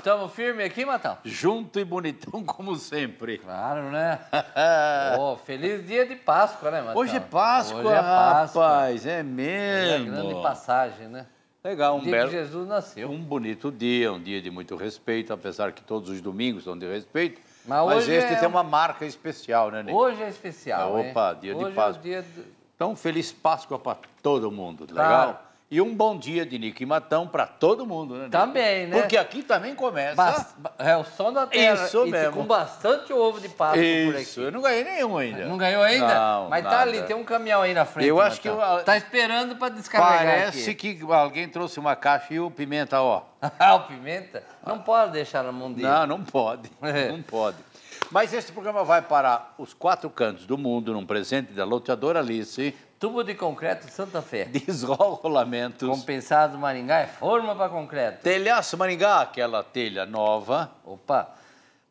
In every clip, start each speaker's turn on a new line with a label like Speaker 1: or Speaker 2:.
Speaker 1: Tamo firme aqui, Matão?
Speaker 2: Junto e bonitão como sempre.
Speaker 1: Claro, né? Oh, feliz dia de Páscoa, né, Matão?
Speaker 2: Hoje é Páscoa,
Speaker 1: Hoje é Páscoa.
Speaker 2: rapaz, é
Speaker 1: É a
Speaker 2: mesmo.
Speaker 1: grande passagem, né?
Speaker 2: Legal,
Speaker 1: O dia que Jesus nasceu.
Speaker 2: um bonito dia, um dia de muito respeito, apesar que todos os domingos são de respeito.
Speaker 1: Mas
Speaker 2: Mas
Speaker 1: hoje
Speaker 2: este
Speaker 1: é-
Speaker 2: tem uma marca especial, né, Ney?
Speaker 1: Hoje é especial,
Speaker 2: Opa,
Speaker 1: hein?
Speaker 2: dia de
Speaker 1: Hoje
Speaker 2: Páscoa.
Speaker 1: É o dia do...
Speaker 2: Então, feliz Páscoa para todo mundo,
Speaker 1: Claro.
Speaker 2: legal? E um bom dia de Nico e Matão para todo mundo, né, Nico?
Speaker 1: Também, né?
Speaker 2: Porque aqui também começa...
Speaker 1: É o som da terra.
Speaker 2: Isso
Speaker 1: e
Speaker 2: mesmo.
Speaker 1: Com bastante ovo de Páscoa por
Speaker 2: Isso,
Speaker 1: aqui.
Speaker 2: eu não ganhei nenhum ainda.
Speaker 1: Não ganhou ainda?
Speaker 2: Não,
Speaker 1: Mas tá
Speaker 2: nada.
Speaker 1: ali, tem um caminhão aí na frente.
Speaker 2: Eu acho que
Speaker 1: Matão.
Speaker 2: eu-
Speaker 1: Tá esperando pra descarregar
Speaker 2: Parece
Speaker 1: aqui.
Speaker 2: que alguém trouxe uma caixa e o Pimenta, ó.
Speaker 1: Ah, o Pimenta? Não pode deixar na mão dele.
Speaker 2: Não, não pode.
Speaker 1: É.
Speaker 2: Não pode. Mas esse programa vai para os 4 cantos do mundo, num presente da loteadora Alice,
Speaker 1: Tubo de concreto Santa Fé.
Speaker 2: desrolamentos,
Speaker 1: Compensado Maringá é forma para concreto.
Speaker 2: telhaço Maringá, aquela telha nova,
Speaker 1: Opa.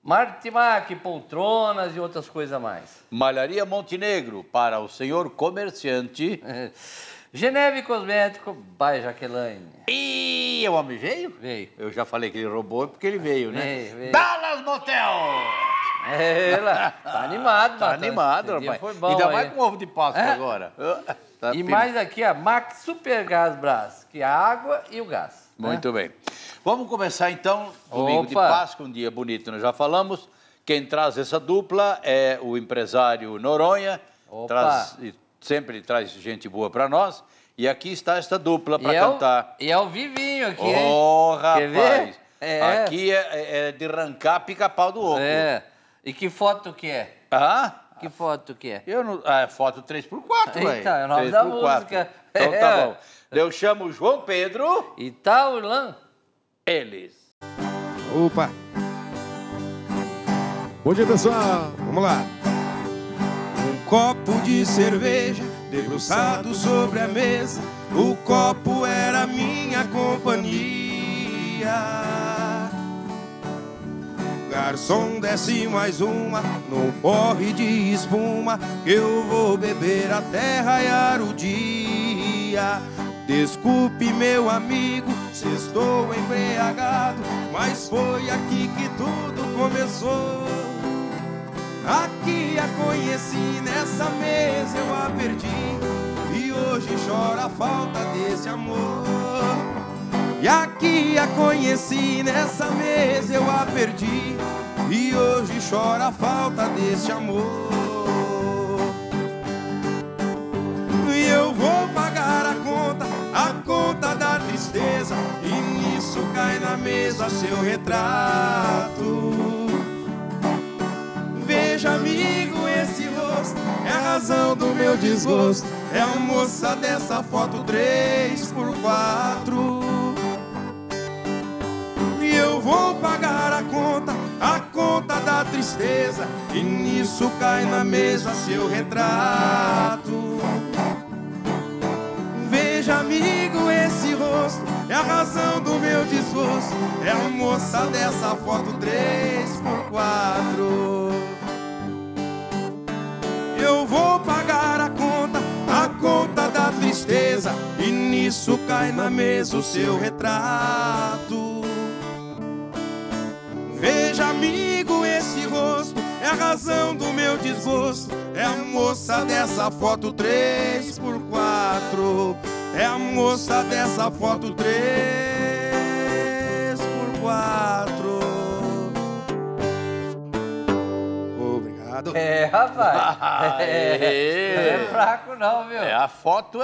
Speaker 1: Martimac, poltronas e outras coisas a mais.
Speaker 2: malharia Montenegro, para o senhor comerciante.
Speaker 1: Geneve Cosmético, by Jaqueline.
Speaker 2: E o homem veio?
Speaker 1: Veio.
Speaker 2: Eu já falei que ele roubou porque ele veio, né?
Speaker 1: Veio.
Speaker 2: Dallas Motel!
Speaker 1: Ela tá animado,
Speaker 2: Tá
Speaker 1: Matão.
Speaker 2: animado,
Speaker 1: Esse dia
Speaker 2: rapaz.
Speaker 1: Foi bom
Speaker 2: Ainda
Speaker 1: aí.
Speaker 2: mais com ovo de Páscoa
Speaker 1: É.
Speaker 2: agora. Tá
Speaker 1: E
Speaker 2: firme.
Speaker 1: mais aqui a Max Super Gás Brás, que é a água e o gás. né?
Speaker 2: Muito bem. Vamos começar então, domingo de
Speaker 1: Opa.
Speaker 2: Páscoa, um dia bonito, nós já falamos. Quem traz essa dupla é o empresário Noronha.
Speaker 1: Opa.
Speaker 2: Sempre traz gente boa para nós. E aqui está esta dupla para
Speaker 1: E
Speaker 2: cantar.
Speaker 1: é o Vivinho aqui, hein?
Speaker 2: Oh,
Speaker 1: Quer ver?
Speaker 2: rapaz!
Speaker 1: É.
Speaker 2: Aqui é de arrancar pica-pau do oco.
Speaker 1: É. E que foto que é?
Speaker 2: Ah?
Speaker 1: Que foto que é?
Speaker 2: Eu não... Ah, é foto 3x4, ué.
Speaker 1: Eita, é o nome da
Speaker 2: 3x4.
Speaker 1: música.
Speaker 2: Então
Speaker 1: É.
Speaker 2: tá bom. Eu chamo o João Pedro.
Speaker 1: Itaúlan.
Speaker 2: Eles.
Speaker 3: Opa! Bom dia, pessoal! Vamos lá! Um copo de cerveja debruçado sobre a mesa. O copo era minha companhia. Garçom, desce mais uma, num porre de espuma, que eu vou beber até raiar o dia. Desculpe, meu amigo, se estou embriagado, mas foi aqui que tudo começou. Aqui a conheci, nessa mesa eu a perdi, e hoje chora a falta desse amor. E aqui a conheci, nessa mesa eu a perdi, e hoje chora a falta desse amor. E eu vou pagar a conta da tristeza, e nisso cai na mesa seu retrato. Veja, amigo, esse rosto é a razão do meu desgosto. É a moça dessa foto 3x4. E eu vou pagar a conta da tristeza, e nisso cai na mesa seu retrato. Veja, amigo, esse rosto é a razão do meu desgosto. É a moça dessa foto 3x4. Eu vou pagar a conta da tristeza, e nisso cai na mesa o seu retrato. Veja, amigo, esse rosto é a razão do meu desgosto. É a moça dessa foto 3x4. É a moça dessa foto 3x4. Obrigado.
Speaker 1: É, rapaz.
Speaker 2: Aê.
Speaker 1: Não é fraco não, viu?
Speaker 2: A foto,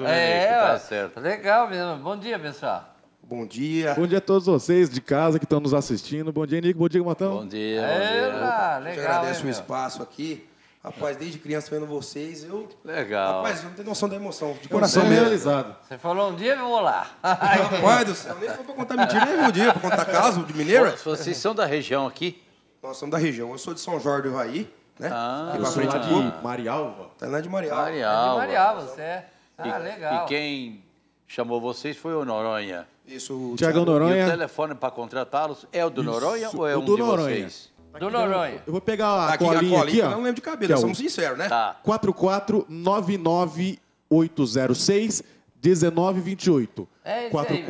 Speaker 2: né? Nico? Tá certo.
Speaker 1: Legal mesmo. Bom dia, pessoal.
Speaker 3: Bom dia.
Speaker 4: Bom dia a todos vocês de casa que estão nos assistindo. Bom dia, Nico. Bom dia, Matão.
Speaker 2: Bom dia, bom dia.
Speaker 1: Legal,
Speaker 5: Eu te
Speaker 1: hein,
Speaker 5: agradeço o
Speaker 1: meu?
Speaker 5: espaço aqui. Rapaz, desde criança vendo vocês, eu...
Speaker 2: Legal.
Speaker 5: Rapaz, não tem noção da emoção. De
Speaker 4: Coração
Speaker 5: coração mesmo.
Speaker 4: realizado.
Speaker 1: Você falou um dia, eu vou lá.
Speaker 5: Rapaz do céu, nem foi pra contar mentira, nem meu dia, pra contar caso de mineiro.
Speaker 2: Vocês são da região aqui?
Speaker 5: Nós somos da região. Eu sou de São Jorge do Ivaí, né?
Speaker 2: Ah,
Speaker 5: Aqui
Speaker 4: Eu
Speaker 5: pra
Speaker 4: sou
Speaker 5: frente
Speaker 4: lá
Speaker 5: um
Speaker 4: de
Speaker 5: pouco.
Speaker 4: Marialva.
Speaker 5: Tá lá de Marial.
Speaker 1: De
Speaker 2: Marial.
Speaker 1: Marial, você é. Ah, legal.
Speaker 2: E quem chamou vocês foi o Noronha.
Speaker 5: Isso, o
Speaker 4: Tiagão
Speaker 2: E o
Speaker 4: Noronha.
Speaker 2: telefone para contratá-los é o do Noronha
Speaker 4: Isso,
Speaker 2: ou é
Speaker 4: o
Speaker 2: um
Speaker 4: do
Speaker 2: de
Speaker 4: Noronha.
Speaker 2: vocês?
Speaker 1: Do Noronha.
Speaker 4: Eu vou pegar
Speaker 5: Tá
Speaker 4: a
Speaker 5: aqui,
Speaker 4: colinha aqui, ó.
Speaker 5: eu não lembro de cabeça,
Speaker 4: que é
Speaker 5: nós
Speaker 4: o
Speaker 5: somos sinceros, né?
Speaker 2: Tá.
Speaker 4: 4499806 1928.
Speaker 1: É isso aí,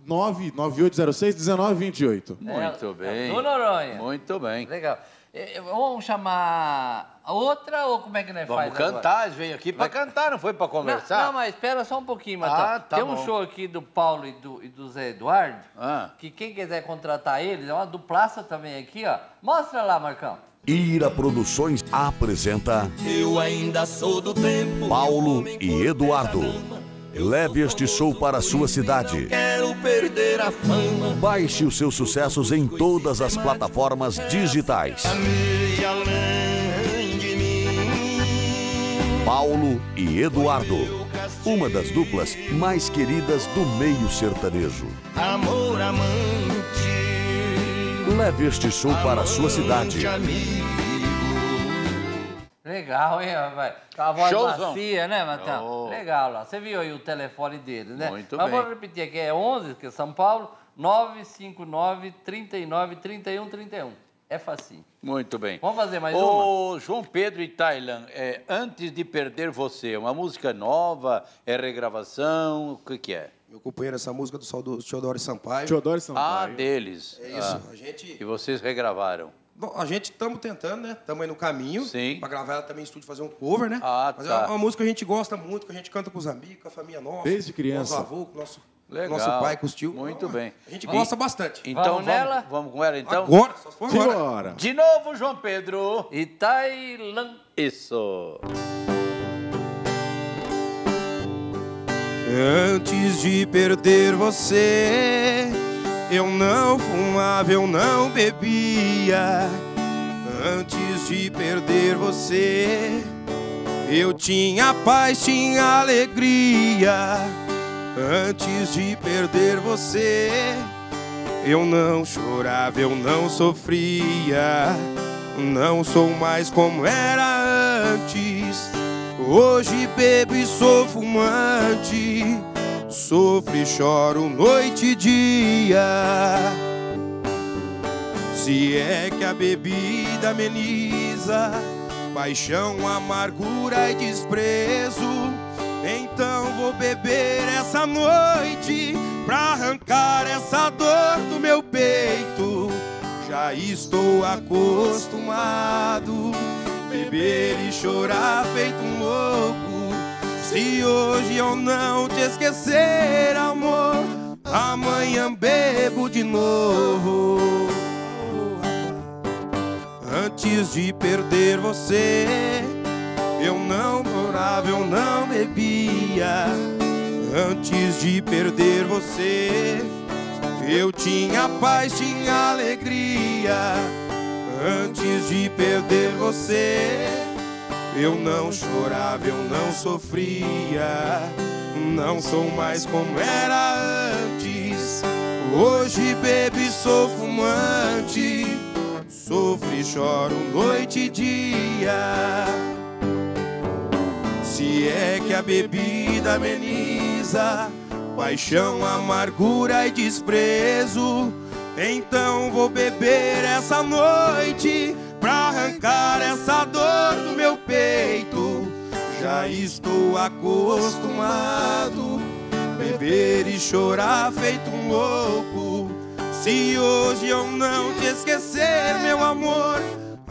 Speaker 4: 449-9806-1928.
Speaker 2: Muito bem.
Speaker 1: Do Noronha.
Speaker 2: Muito bem.
Speaker 1: Legal. Vamos chamar a outra ou como é que nós faz
Speaker 2: Vamos cantar, eles veio aqui para cantar, não foi para conversar?
Speaker 1: Não, mas espera só um pouquinho, Matheus.
Speaker 2: Tá
Speaker 1: Tem um
Speaker 2: bom.
Speaker 1: show aqui do Paulo e do Zé Eduardo, que quem quiser contratar eles, é uma duplaça também aqui, ó. Mostra lá, Marcão.
Speaker 6: Ira Produções apresenta
Speaker 3: Eu ainda sou do tempo.
Speaker 6: Paulo e Eduardo. Leve este show para a sua cidade.
Speaker 3: Quero perder a fama.
Speaker 6: Baixe os seus sucessos em todas as plataformas digitais.
Speaker 3: Amei além de mim.
Speaker 6: Paulo e Eduardo. Uma das duplas mais queridas do meio sertanejo.
Speaker 3: Amor amante.
Speaker 6: Leve este show para a sua cidade.
Speaker 1: Legal, hein, rapaz? Com a voz
Speaker 2: Showzão.
Speaker 1: macia, né, Matheus?
Speaker 2: Oh.
Speaker 1: Legal lá. Você viu aí o telefone deles, né?
Speaker 2: Muito
Speaker 1: Mas
Speaker 2: bem.
Speaker 1: vou repetir aqui, é 11, que é São Paulo, 959-39-31-31. É facinho.
Speaker 2: Muito bem.
Speaker 1: Vamos fazer mais uma?
Speaker 2: Ô, João Pedro e Tailan, Antes de Perder Você, uma música nova, é regravação, o que é?
Speaker 5: Meu companheiro, essa música do saudoso Teodoro Sampaio.
Speaker 4: Teodoro Sampaio.
Speaker 2: Deles.
Speaker 5: É isso, a gente...
Speaker 2: E vocês regravaram.
Speaker 5: Bom, a gente estamos tentando, né? Estamos aí no caminho.
Speaker 2: Sim.
Speaker 5: Para gravar ela também em estúdio, fazer um cover, né? Mas
Speaker 2: tá.
Speaker 5: é uma música que a gente gosta muito, que a gente canta com os amigos, com a família nossa.
Speaker 4: Desde criança.
Speaker 5: Com os avôs, com o
Speaker 2: Legal.
Speaker 5: nosso pai, com os tios.
Speaker 2: Muito bem.
Speaker 5: A gente gosta bastante.
Speaker 2: Então
Speaker 1: Vamos nela?
Speaker 2: vamos com ela, então?
Speaker 5: Agora, só se for agora.
Speaker 4: Simbora.
Speaker 2: De novo, João Pedro.
Speaker 1: E Tailan.
Speaker 2: Isso.
Speaker 3: Antes de perder você, eu não fumava, eu não bebia. Antes de perder você, eu tinha paz, tinha alegria. Antes de perder você, eu não chorava, eu não sofria. Não sou mais como era antes. Hoje bebo e sou fumante. Sofro e choro noite e dia. Se é que a bebida ameniza paixão, amargura e desprezo, então vou beber essa noite pra arrancar essa dor do meu peito. Já estou acostumado beber e chorar feito um louco. Se hoje eu não te esquecer, amor, amanhã bebo de novo. Antes de perder você, eu não morava, eu não bebia. Antes de perder você, eu tinha paz, tinha alegria. Antes de perder você, eu não chorava, eu não sofria. Não sou mais como era antes. Hoje bebo e sou fumante. Sofro e choro noite e dia. Se é que a bebida ameniza paixão, amargura e desprezo, então vou beber essa noite pra arrancar essa dor do meu peito. Já estou acostumado beber e chorar feito um louco. Se hoje eu não te esquecer, meu amor,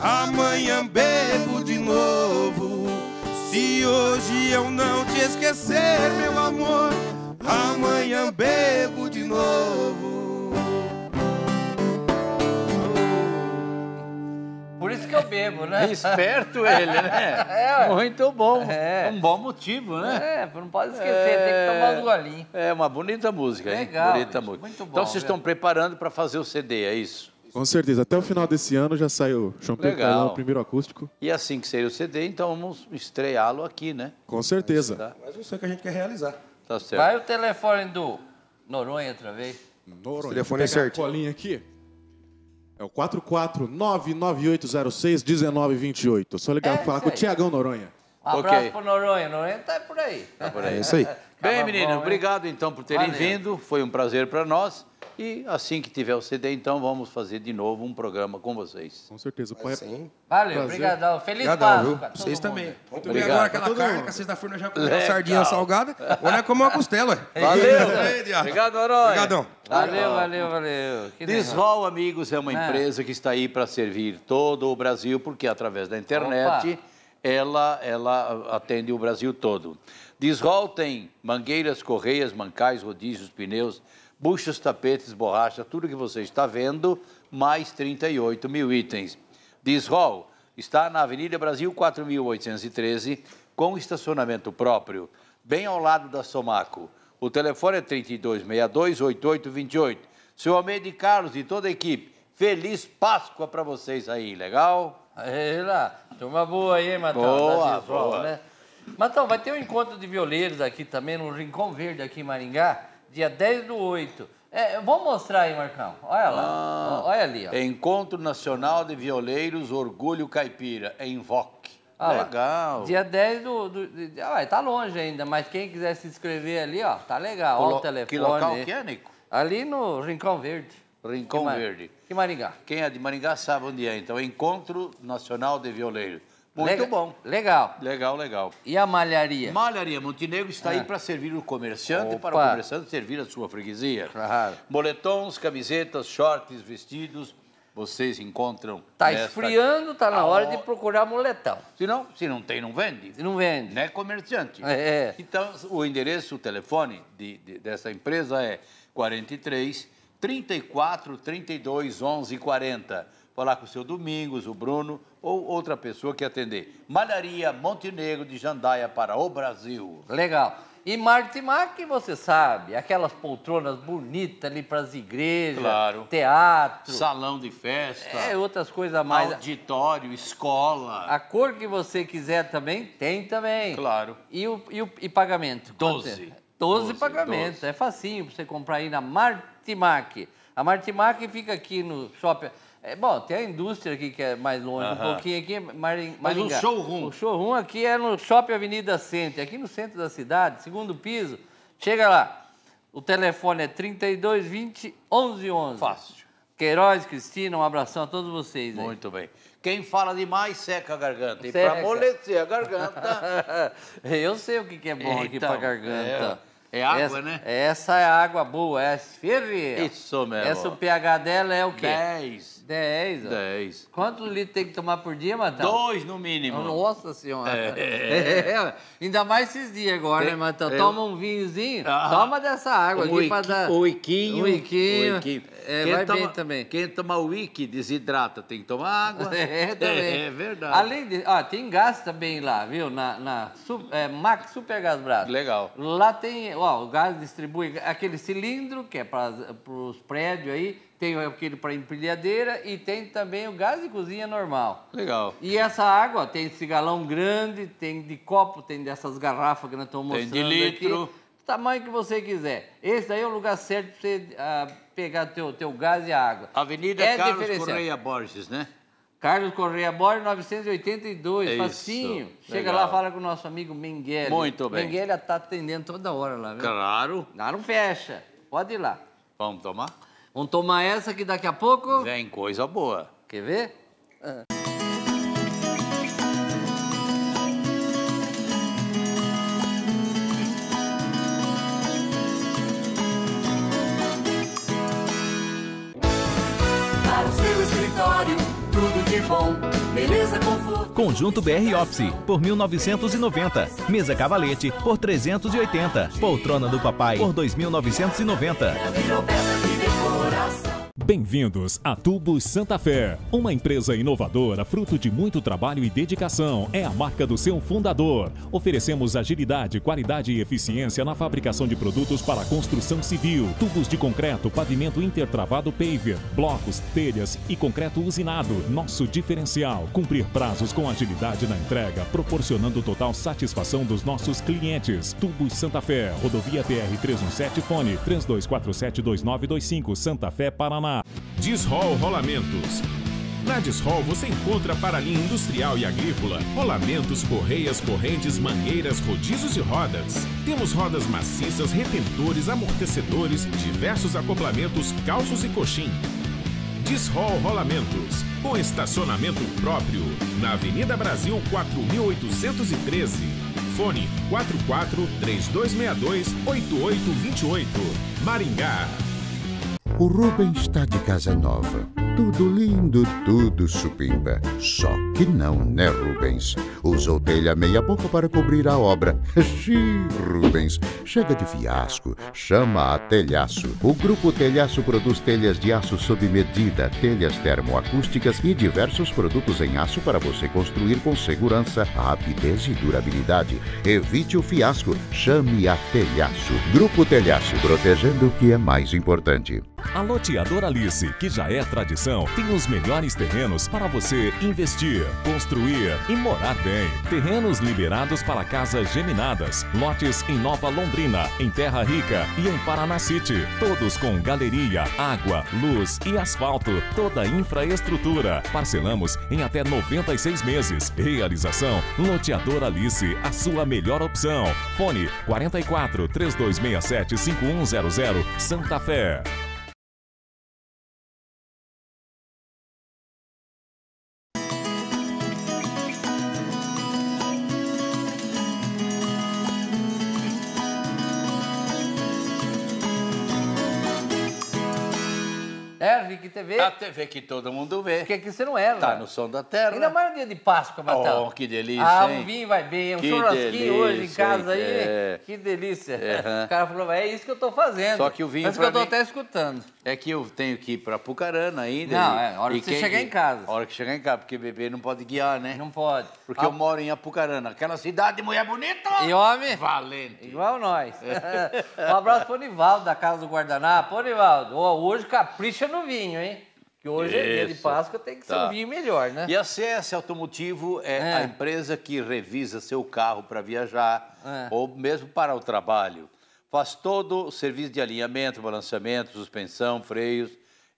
Speaker 3: amanhã bebo de novo. Se hoje eu não te esquecer, meu amor, amanhã bebo de novo.
Speaker 1: Por isso que eu bebo, né?
Speaker 2: É esperto ele, né?
Speaker 1: É, ué.
Speaker 2: Muito bom.
Speaker 1: É.
Speaker 2: Um bom motivo, né?
Speaker 1: Não pode esquecer, tem que tomar uns golinhos.
Speaker 2: É uma bonita música, hein?
Speaker 1: Legal,
Speaker 2: Bonita
Speaker 1: bicho,
Speaker 2: música.
Speaker 1: muito bom,
Speaker 2: Então vocês
Speaker 1: viu?
Speaker 2: estão preparando para fazer o CD, é isso?
Speaker 4: Com certeza. Até o final desse ano já saiu João Pedro
Speaker 2: Legal.
Speaker 4: Tailan, o primeiro acústico.
Speaker 2: E assim que sair o CD, então vamos estreá-lo aqui, né?
Speaker 4: Com certeza.
Speaker 2: Tá,
Speaker 5: Mas não sei o que a gente quer realizar.
Speaker 2: tá certo.
Speaker 1: Vai o telefone do Noronha outra vez.
Speaker 4: Noronha.
Speaker 5: O telefone é
Speaker 4: Vou pegar
Speaker 5: certinho.
Speaker 4: a colinha aqui. É o 449-9806-1928. Só ligar
Speaker 1: É
Speaker 4: pra falar
Speaker 1: isso
Speaker 4: com o
Speaker 1: aí.
Speaker 4: Tiagão Noronha.
Speaker 1: Um abraço pro Noronha. Noronha tá por aí.
Speaker 2: Tá por aí.
Speaker 5: É isso aí.
Speaker 2: Bem, menino,
Speaker 1: bom,
Speaker 2: obrigado então por terem
Speaker 1: Valeu.
Speaker 2: vindo. Foi um prazer para nós. E assim que tiver o CD, então, vamos fazer de novo um programa com vocês.
Speaker 4: Com certeza. O pai...
Speaker 5: Sim.
Speaker 1: Valeu,
Speaker 4: Prazer.
Speaker 1: obrigadão. Feliz
Speaker 5: Obrigadão, viu?
Speaker 1: Páscoa.
Speaker 5: Vocês
Speaker 1: todo mundo.
Speaker 5: também. Vamos comer
Speaker 2: Obrigado.
Speaker 5: agora aquela
Speaker 4: Todo
Speaker 5: carne,
Speaker 4: mundo.
Speaker 5: que sexta-feira já comeu
Speaker 2: Legal.
Speaker 5: sardinha salgada. Olha como é uma costela.
Speaker 2: Valeu! Obrigado, Noronha.
Speaker 5: Obrigadão.
Speaker 1: Valeu. Que negócio.
Speaker 2: Dishol, amigos, é uma empresa que está aí para servir todo o Brasil, porque através da internet ela atende o Brasil todo. Dishol tem mangueiras, correias, mancais, rodízios, pneus, buchas, tapetes, borracha, tudo que você está vendo, mais 38 mil itens. Dishol está na Avenida Brasil 4.813, com estacionamento próprio, bem ao lado da Somaco. O telefone é 3262-8828. Seu Almeida e Carlos e toda a equipe, feliz Páscoa para vocês aí, legal?
Speaker 1: Aí lá, turma boa aí, Matão.
Speaker 2: Boa,
Speaker 1: da Dishol,
Speaker 2: boa.
Speaker 1: né? Matão, vai ter um encontro de violeiros aqui também, no Rincão Verde, aqui em Maringá, dia 10/8. Vamos mostrar aí, Marcão. Olha lá, olha ali, ó.
Speaker 2: Encontro Nacional de Violeiros Orgulho Caipira, em VOC.
Speaker 1: Olha lá.
Speaker 2: Legal.
Speaker 1: Dia 10 tá longe ainda, mas quem quiser se inscrever ali, ó, tá legal. Olha o telefone.
Speaker 2: Que local
Speaker 1: aí.
Speaker 2: que é, Nico?
Speaker 1: Ali no Rincão Verde.
Speaker 2: Rincão Verde.
Speaker 1: Que Maringá.
Speaker 2: Quem é de Maringá sabe onde é. Então, Encontro Nacional de Violeiros. Muito bom.
Speaker 1: Legal.
Speaker 2: Legal.
Speaker 1: E a malharia?
Speaker 2: Malharia Montenegro está aí para servir o comerciante e para o
Speaker 1: Opa.
Speaker 2: comerciante servir a sua freguesia.
Speaker 1: Claro.
Speaker 2: Moletons, camisetas, shorts, vestidos, vocês encontram.
Speaker 1: Tá
Speaker 2: nesta-
Speaker 1: esfriando, tá na hora de procurar moletão.
Speaker 2: Se não tem, não vende.
Speaker 1: Se não vende.
Speaker 2: Né, comerciante?
Speaker 1: É.
Speaker 2: Então, o endereço, o telefone dessa empresa é 43 34 32 11 40. Falar com o seu Domingos, o Bruno ou outra pessoa que atender. Malharia Montenegro de Jandaia para o Brasil.
Speaker 1: Legal. E Martimac, você sabe, aquelas poltronas bonitas ali para as igrejas,
Speaker 2: Claro.
Speaker 1: teatro,
Speaker 2: Salão de festa,
Speaker 1: outras coisas a mais.
Speaker 2: auditório, escola.
Speaker 1: A cor que você quiser também, tem também.
Speaker 2: Claro.
Speaker 1: E pagamento?
Speaker 2: 12.
Speaker 1: 12 pagamentos. 12. É facinho para você comprar aí na Martimac. A Martimac fica aqui no shopping. Bom, tem a indústria aqui que é mais longe, um pouquinho aqui, Maringá.
Speaker 2: Mas o showroom?
Speaker 1: O showroom aqui é no Shopping Avenida Center, aqui no centro da cidade, segundo piso. Chega lá. O telefone é 3220-1111.
Speaker 2: Fácil.
Speaker 1: Queiroz, Cristina, um abração a todos vocês aí.
Speaker 2: Muito bem. Quem fala demais seca a garganta. E
Speaker 1: Seca.
Speaker 2: para amolecer a garganta...
Speaker 1: Eu sei o que é bom aqui
Speaker 2: Então,
Speaker 1: pra garganta.
Speaker 2: é água,
Speaker 1: essa,
Speaker 2: né?
Speaker 1: Essa é água boa, é ferver.
Speaker 2: Isso mesmo.
Speaker 1: Essa o pH dela é o quê?
Speaker 2: 10.
Speaker 1: 10. ó.
Speaker 2: 10.
Speaker 1: Quantos litros tem que tomar por dia, Matão?
Speaker 2: 2 no mínimo.
Speaker 1: Nossa Senhora. Ainda mais esses dias agora, né, Matão? Toma um vinhozinho, toma dessa água aqui pra dar...
Speaker 2: O iquinho.
Speaker 1: O iquinho. Vai
Speaker 2: toma,
Speaker 1: bem também.
Speaker 2: Quem toma o wiki desidrata, tem que tomar água.
Speaker 1: Também.
Speaker 2: É verdade.
Speaker 1: Além de... tem gás também lá, viu? Max Super Gás Brás.
Speaker 2: Legal.
Speaker 1: Lá tem... o gás distribui aquele cilindro, que é para os prédios aí, tem aquele para empilhadeira e tem também o gás de cozinha normal.
Speaker 2: Legal.
Speaker 1: E essa água tem esse galão grande, tem de copo, tem dessas garrafas que nós estamos
Speaker 2: Tem
Speaker 1: mostrando
Speaker 2: de litro.
Speaker 1: aqui. Do tamanho que você quiser. Esse daí é o lugar certo para você pegar teu gás e a água.
Speaker 2: Avenida
Speaker 1: É
Speaker 2: Carlos
Speaker 1: diferenciado.
Speaker 2: Correia Borges, né?
Speaker 1: Carlos Correia Borges, 982,
Speaker 2: Isso,
Speaker 1: facinho. Chega
Speaker 2: legal.
Speaker 1: lá, fala com o nosso amigo Mengele.
Speaker 2: Muito bem.
Speaker 1: Mengele está atendendo toda hora lá, viu?
Speaker 2: Claro.
Speaker 1: Lá não fecha. Pode ir lá.
Speaker 2: Vamos tomar?
Speaker 1: Vamos tomar essa que daqui a pouco...
Speaker 2: Vem coisa boa.
Speaker 1: Quer ver?
Speaker 7: Para o seu escritório, tudo de bom, beleza, conforto.
Speaker 8: Conjunto BR Office, por 1.990. Mesa Cavalete, por 380. Poltrona do Papai, por 2.990.
Speaker 7: Virou peça de decoração.
Speaker 9: Bem-vindos a Tubos Santa Fé, uma empresa inovadora, fruto de muito trabalho e dedicação. É a marca do seu fundador. Oferecemos agilidade, qualidade e eficiência na fabricação de produtos para a construção civil, tubos de concreto, pavimento intertravado paver, blocos, telhas e concreto usinado. Nosso diferencial, cumprir prazos com agilidade na entrega, proporcionando total satisfação dos nossos clientes. Tubos Santa Fé, rodovia BR-317, fone 3247-2925, Santa Fé, Paraná.
Speaker 10: Dishol Rolamentos.
Speaker 9: Na Disrol você encontra para a linha industrial e agrícola, rolamentos, correias, correntes, mangueiras, rodízios e rodas. Temos rodas maciças, retentores, amortecedores, diversos acoplamentos, calços e coxim. Disrol Rolamentos, com estacionamento próprio, na Avenida Brasil 4813. Fone 44-3262-8828, Maringá.
Speaker 10: O Rubens está de casa nova. Tudo lindo, tudo supimpa. Só que não, né, Rubens? Usou telha meia boca para cobrir a obra. Xiii, Rubens, chega de fiasco. Chama a Telhaço. O Grupo Telhaço produz telhas de aço sob medida, telhas termoacústicas e diversos produtos em aço para você construir com segurança, rapidez e durabilidade. Evite o fiasco. Chame a Telhaço. Grupo Telhaço, protegendo o que é mais importante.
Speaker 9: A Loteadora Alice, que já é tradição, tem os melhores terrenos para você investir, construir e morar bem. Terrenos liberados para casas geminadas, lotes em Nova Londrina, em Terra Rica e em Paraná City. Todos com galeria, água, luz e asfalto. Toda a infraestrutura. Parcelamos em até 96 meses. Realização Loteadora Alice, a sua melhor opção. Fone 44-3267-5100, Santa Fé.
Speaker 1: Rick TV.
Speaker 2: A TV que todo mundo vê.
Speaker 1: Porque aqui você não era.
Speaker 2: Tá no Som da Terra.
Speaker 1: Ainda mais no dia de Páscoa, Matão.
Speaker 2: Oh, que delícia, hein?
Speaker 1: Um vinho vai bem, um
Speaker 2: que
Speaker 1: churrasquinho
Speaker 2: delícia,
Speaker 1: hoje em casa aí.
Speaker 2: É.
Speaker 1: Que delícia.
Speaker 2: Uhum.
Speaker 1: O cara falou, é isso que eu tô fazendo.
Speaker 2: Só que o vinho
Speaker 1: Mas que eu tô até escutando.
Speaker 2: É que eu tenho que ir pra Pucarana ainda.
Speaker 1: Não, é hora que você chegar em casa.
Speaker 2: Hora que chegar em casa, porque bebê não pode guiar, né?
Speaker 1: Não pode.
Speaker 2: Porque eu moro em Apucarana, aquela cidade de mulher bonita.
Speaker 1: E homem?
Speaker 2: Valente.
Speaker 1: Igual nós. Um abraço pro Nivaldo, da Casa do Guardanapo. Ô, Nivaldo, hoje capricha no vinho, hein? Que hoje é dia de Páscoa, tem que ser um vinho melhor, né?
Speaker 2: E a CS Automotivo é a empresa que revisa seu carro para viajar ou mesmo para o trabalho. Faz todo o serviço de alinhamento, balanceamento, suspensão, freios,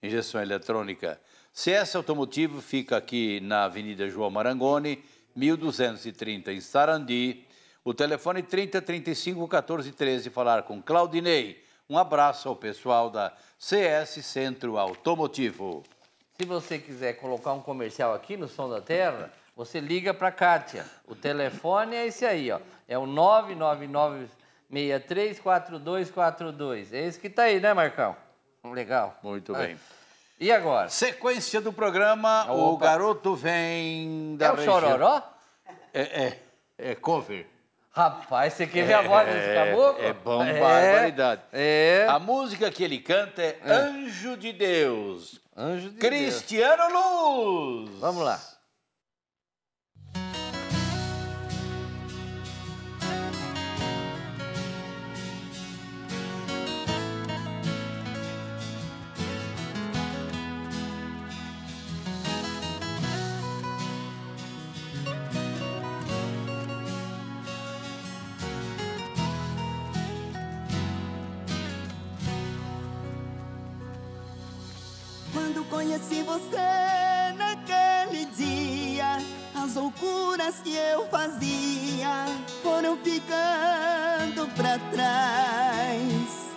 Speaker 2: injeção eletrônica. CS Automotivo fica aqui na Avenida João Marangoni, 1230, em Sarandi. O telefone 3035-1413, falar com Claudinei. Um abraço ao pessoal da CS Centro Automotivo.
Speaker 1: Se você quiser colocar um comercial aqui no Som da Terra, você liga para a Kátia. O telefone é esse aí, ó. É o 999-634242. É esse que tá aí, né, Marcão? Legal.
Speaker 2: Muito bem.
Speaker 1: E agora?
Speaker 2: Sequência do programa, o garoto vem da região.
Speaker 1: É o Chororó?
Speaker 2: É cover.
Speaker 1: Rapaz, você quer ver a voz desse caboclo?
Speaker 2: É bom, barbaridade.
Speaker 1: É.
Speaker 2: A música que ele canta é Anjo de Deus.
Speaker 1: Anjo de
Speaker 2: Cristiano Luz.
Speaker 1: Vamos lá.
Speaker 11: Quando conheci você naquele dia, as loucuras que eu fazia foram ficando pra trás.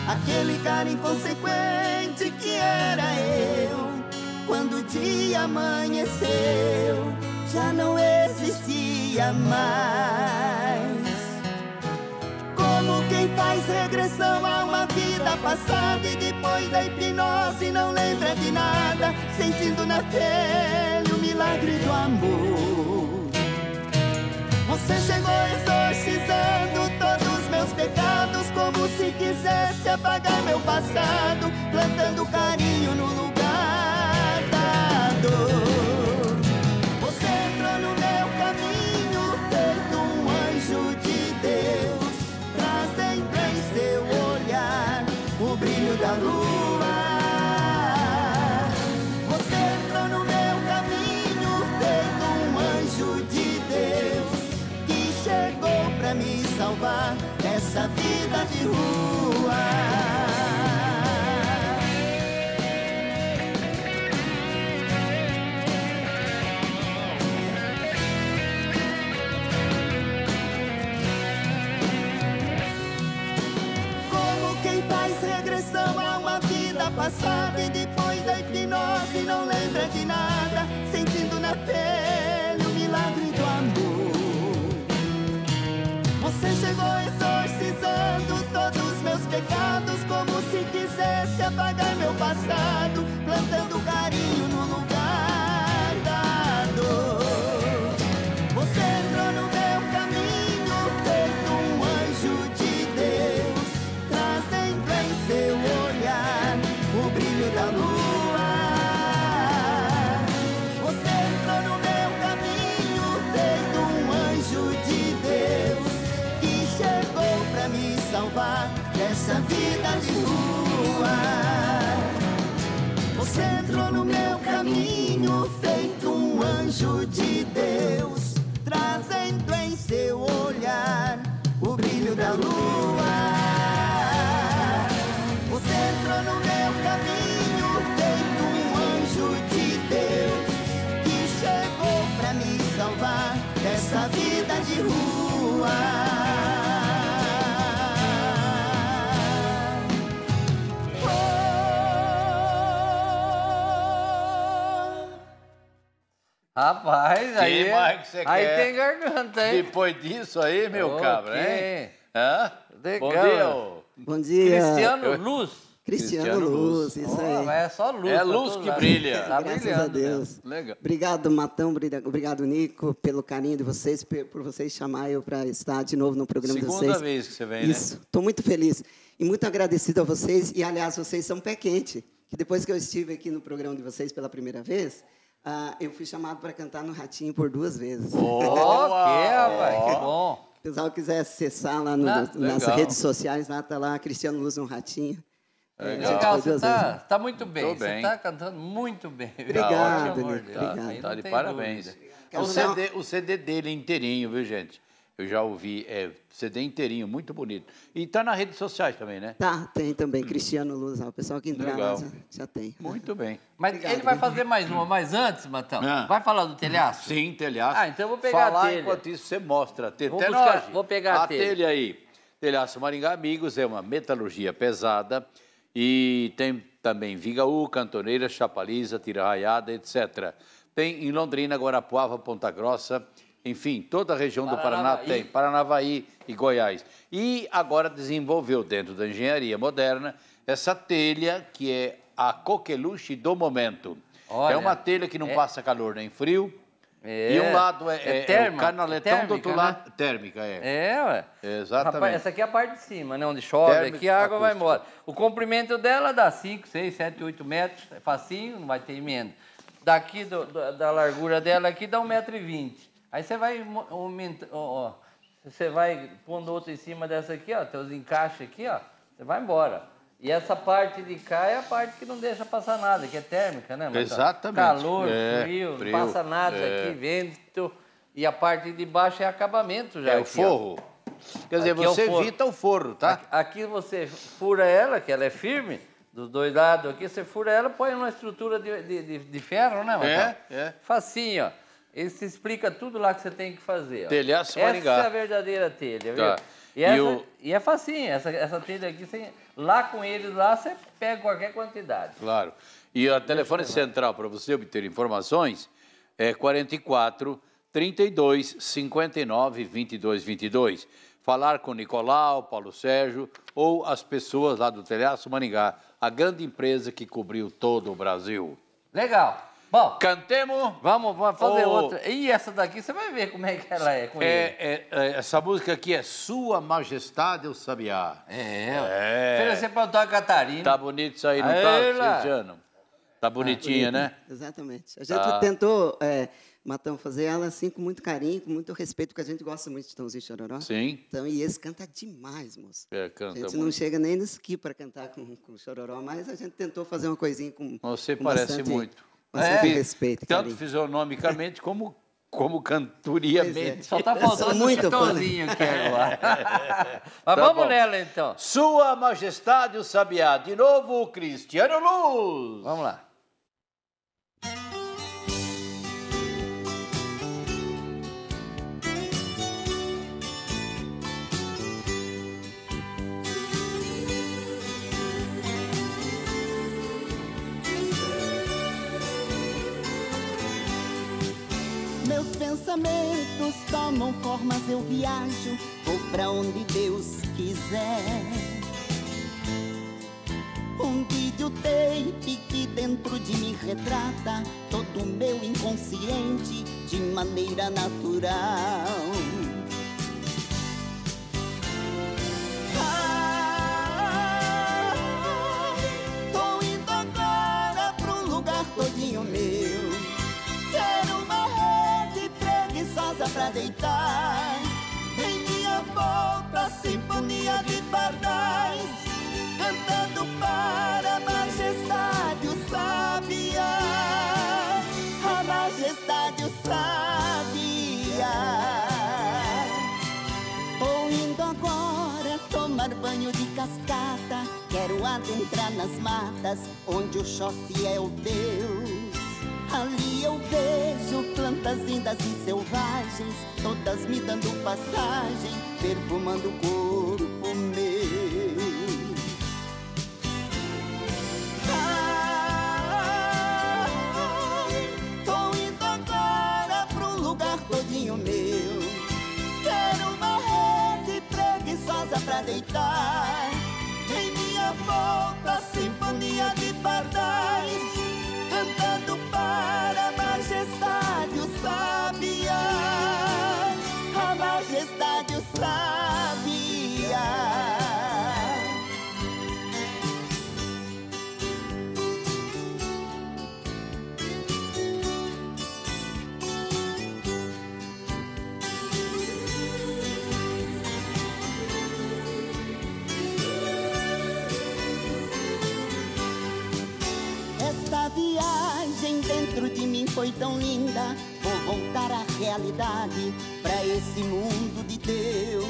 Speaker 11: Aquele cara inconsequente que era eu, quando o dia amanheceu, já não existia mais. Como quem faz regressão a uma vida passada e depois da hipnose não lembra de nada, sentindo na pele o milagre do amor. Você chegou exorcizando todos os meus pecados, como se quisesse apagar meu passado, plantando carinho no lugar da dor. Você entrou no meu caminho, feito um anjo de Deus, trazendo em seu olhar o brilho da lua. Você entrou no meu caminho, feito um anjo de Deus, que chegou pra me salvar dessa vida de rua. se apagar meu passado, plantando carinho no lugar da dor. Você entrou no meu caminho, feito um anjo de Deus, trazendo em seu olhar o brilho da lua. Você entrou no meu caminho, feito um anjo de Deus, que chegou pra me salvar dessa vida de rua. Você entrou no meu caminho, feito um anjo de Deus, trazendo em seu olhar o brilho da lua. Você entrou no meu caminho, feito um anjo de Deus, que chegou pra me salvar dessa vida de rua.
Speaker 1: Rapaz, aí,
Speaker 2: mais que você
Speaker 1: aí
Speaker 2: quer?
Speaker 1: tem garganta, hein?
Speaker 2: Depois disso aí, meu cabra, hein? Hã?
Speaker 1: Legal.
Speaker 2: Bom dia, ô.
Speaker 11: Bom dia.
Speaker 1: Cristiano Luz.
Speaker 11: Cristiano Luz, isso aí.
Speaker 1: É só luz.
Speaker 2: É luz que brilha.
Speaker 1: Tá
Speaker 11: Graças
Speaker 1: brilhando,
Speaker 11: a Deus.
Speaker 2: Legal.
Speaker 11: Obrigado, Matão, obrigado, Nico, pelo carinho de vocês, por vocês chamar eu para estar de novo no programa de vocês.
Speaker 2: Segunda vez que você vem,
Speaker 11: Isso, estou muito feliz e muito agradecido a vocês. E, aliás, vocês são pé quente, que depois que eu estive aqui no programa de vocês pela primeira vez, eu fui chamado para cantar no Ratinho por 2 vezes.
Speaker 1: Rapaz, que bom.
Speaker 11: Se o pessoal quiser acessar lá nas redes sociais, lá está lá, Cristiano Luz no Ratinho.
Speaker 1: Legal, você tá muito bem. Você está cantando muito bem.
Speaker 11: Obrigado,
Speaker 1: Nico.
Speaker 11: Obrigado.
Speaker 2: Tá de parabéns. O CD dele inteirinho, viu, gente? Eu já ouvi, CD inteirinho, muito bonito. E tá nas redes sociais também, né?
Speaker 11: Tá, tem também, Cristiano Luz, o pessoal que entrar lá já tem.
Speaker 2: Muito bem.
Speaker 1: Mas
Speaker 11: Obrigado,
Speaker 1: ele vai fazer mais uma, mas antes, Matão, vai falar do telhaço?
Speaker 2: Sim, telhaço.
Speaker 1: Ah, então eu vou pegar a telha.
Speaker 2: Enquanto isso, você mostra a telha.
Speaker 1: Vou pegar a
Speaker 2: telha aí. Telhaço Maringá Amigos é uma metalurgia pesada e tem também Vigaú, Cantoneira, Chapaliza, Tira-Raiada, etc. Tem em Londrina, Guarapuava, Ponta Grossa, enfim, toda a região do Paraná tem, Paranavaí e Goiás. E agora desenvolveu dentro da engenharia moderna essa telha que é a coqueluche do momento. Olha, é uma telha que não passa calor nem frio. E um lado é o canaletão, do outro lado térmica.
Speaker 1: Ué.
Speaker 2: Exatamente.
Speaker 1: Rapaz, essa aqui é a parte de cima, né? Onde chove, térmica, aqui a água vai embora. O comprimento dela dá 5, 6, 7, 8 metros, é facinho, não vai ter emenda. Daqui da largura dela aqui dá 1,20 m. Aí você vai aumentando, você vai pondo outra em cima dessa aqui, ó, teus encaixes aqui, ó, você vai embora. E essa parte de cá é a parte que não deixa passar nada, que é térmica, né, Matão?
Speaker 2: Exatamente.
Speaker 1: Calor, frio, não passa nada aqui, vento. E a parte de baixo é acabamento já.
Speaker 2: É o forro. Quer dizer, você evita o forro, tá?
Speaker 1: Aqui você fura ela, que ela é firme, dos dois lados aqui, você fura ela, põe numa estrutura de ferro, né, Matão? Facinho, ó. Ele se explica tudo lá que você tem que fazer.
Speaker 2: Telhaço Maringá.
Speaker 1: Essa é a verdadeira telha, viu? E é facinho, essa telha aqui, lá com eles, lá você pega qualquer quantidade.
Speaker 2: Claro. E o telefone central para você obter informações é 44 32 59 22 22. Falar com Nicolau, Paulo Sérgio ou as pessoas lá do Telhaço Maringá, a grande empresa que cobriu todo o Brasil.
Speaker 1: Legal. Bom,
Speaker 2: cantemos.
Speaker 1: Vamos fazer outra. E essa daqui, você vai ver como é que ela é com ele.
Speaker 2: Essa música aqui é Sua Majestade o Sabiá.
Speaker 1: Oferecer para o Antônio Catarina.
Speaker 2: Tá bonito isso aí, não tá, Cristiano? Tá bonitinha, né?
Speaker 11: Exatamente. A gente tentou, Matão, fazer ela assim com muito carinho, com muito respeito, porque a gente gosta muito de Tãozinho Chororó.
Speaker 2: Sim.
Speaker 11: Então, e esse canta demais, moço.
Speaker 2: Canta
Speaker 11: a gente não chega nem no esqui para cantar com o Chororó, mas a gente tentou fazer uma coisinha com
Speaker 2: Você parece muito.
Speaker 11: Respeito,
Speaker 2: tanto
Speaker 11: carinho.
Speaker 2: fisionomicamente como cantoriamente.
Speaker 1: Só tá faltando um chitãozinho aqui agora. Mas vamos nela, então.
Speaker 2: Sua Majestade o Sabiá. De novo, Cristiano Luz.
Speaker 1: Vamos lá.
Speaker 11: Meus pensamentos tomam formas, eu viajo, vou pra onde Deus quiser. Onde videotape que dentro de mim retrata todo o meu inconsciente de maneira natural. Tô indo agora pra um lugar todinho meu. Quero uma rede preguiçosa pra deitar. Em minha volta, sinfonia de pardais, cantando para a majestade o sabiá, a majestade o sabiá. Tô indo agora tomar banho de cascata. Quero adentrar nas matas, onde o Xóssi é o Deus. Ali eu vejo plantas lindas e selvagens, todas me dando passagem, perfumando o corpo meu. Tô indo agora pra um lugar todinho meu. Quero uma rede preguiçosa pra deitar. Em minha volta, sinfonia de pardais, cantando para a majestade o sabiá, a majestade o sabiá. Esta viagem dentro de mim foi tão linda. Vou voltar à realidade, pra esse mundo de Deus.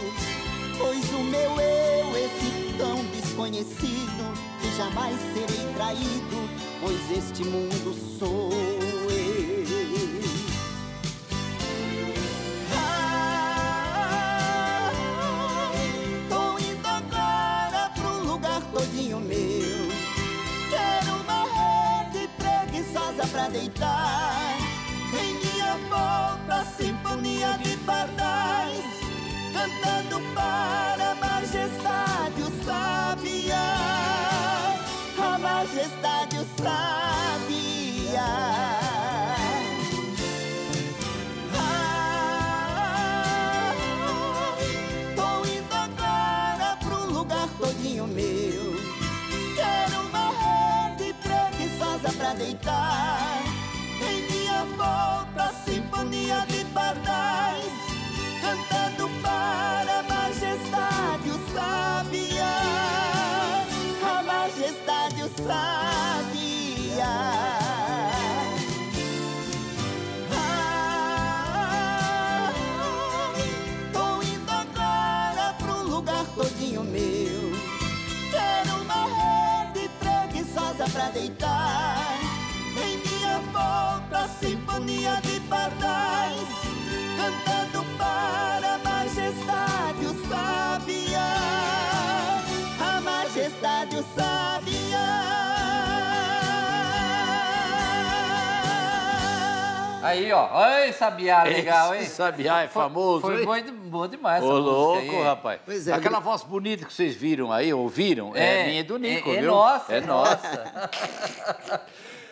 Speaker 11: Pois o meu eu, esse tão desconhecido, que jamais serei traído, pois este mundo sou eu. Tô indo agora pra um lugar todinho meu. Quero uma rede preguiçosa pra deitar. Em minha volta, sinfonia de pardais, cantando para a majestade o sabiá, a majestade o sabiá. Tô indo agora pra um lugar todinho meu. Quero uma rede preguiçosa pra deitar. Em minha volta, sinfonia de pardais, cantando para a majestade o sabiá, a majestade o sabiá. Tô indo agora pra um lugar todinho meu. Quero uma rede preguiçosa pra deitar. Em minha volta, sinfonia de pardais, cantando para a majestade o sabiá, a majestade o sabiá.
Speaker 1: Aí, ó. Oi, sabiá, legal, hein?
Speaker 2: Esse sabiá é famoso,
Speaker 1: Foi
Speaker 2: hein?
Speaker 1: bom demais essa
Speaker 2: Ô,
Speaker 1: música
Speaker 2: louco,
Speaker 1: aí.
Speaker 2: rapaz.
Speaker 11: Pois é,
Speaker 2: Aquela voz bonita que vocês viram aí, ouviram, é minha e do Nico,
Speaker 1: é
Speaker 2: viu?
Speaker 1: nossa,
Speaker 2: É nossa.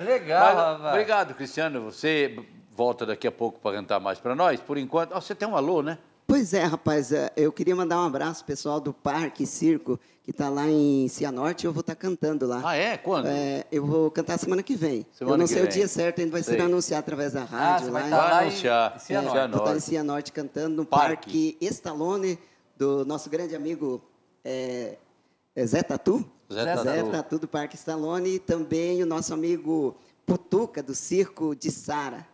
Speaker 1: Legal,
Speaker 2: Mas,
Speaker 1: rapaz.
Speaker 2: obrigado, Cristiano. Você volta daqui a pouco para cantar mais para nós. Por enquanto, você tem um alô, né?
Speaker 12: Pois é, rapaz, eu queria mandar um abraço pessoal do Parque Circo, que está lá em Cianorte, eu vou estar cantando lá.
Speaker 2: Ah, é? Quando?
Speaker 12: Eu vou cantar semana que vem.
Speaker 2: Semana
Speaker 12: eu não
Speaker 2: que
Speaker 12: sei
Speaker 2: vem.
Speaker 12: o dia certo, ainda vai ser
Speaker 2: Sei.
Speaker 12: anunciado através da rádio.
Speaker 1: você
Speaker 12: lá
Speaker 1: vai
Speaker 12: em-
Speaker 1: estar lá
Speaker 2: anunciar.
Speaker 1: em Cianorte.
Speaker 12: Vou estar em Cianorte cantando no Parque Stallone, do nosso grande amigo Zé Tatu.
Speaker 2: Zé Tatu.
Speaker 12: Tatu do Parque Stallone, e também o nosso amigo Putuca, do Circo de Sara.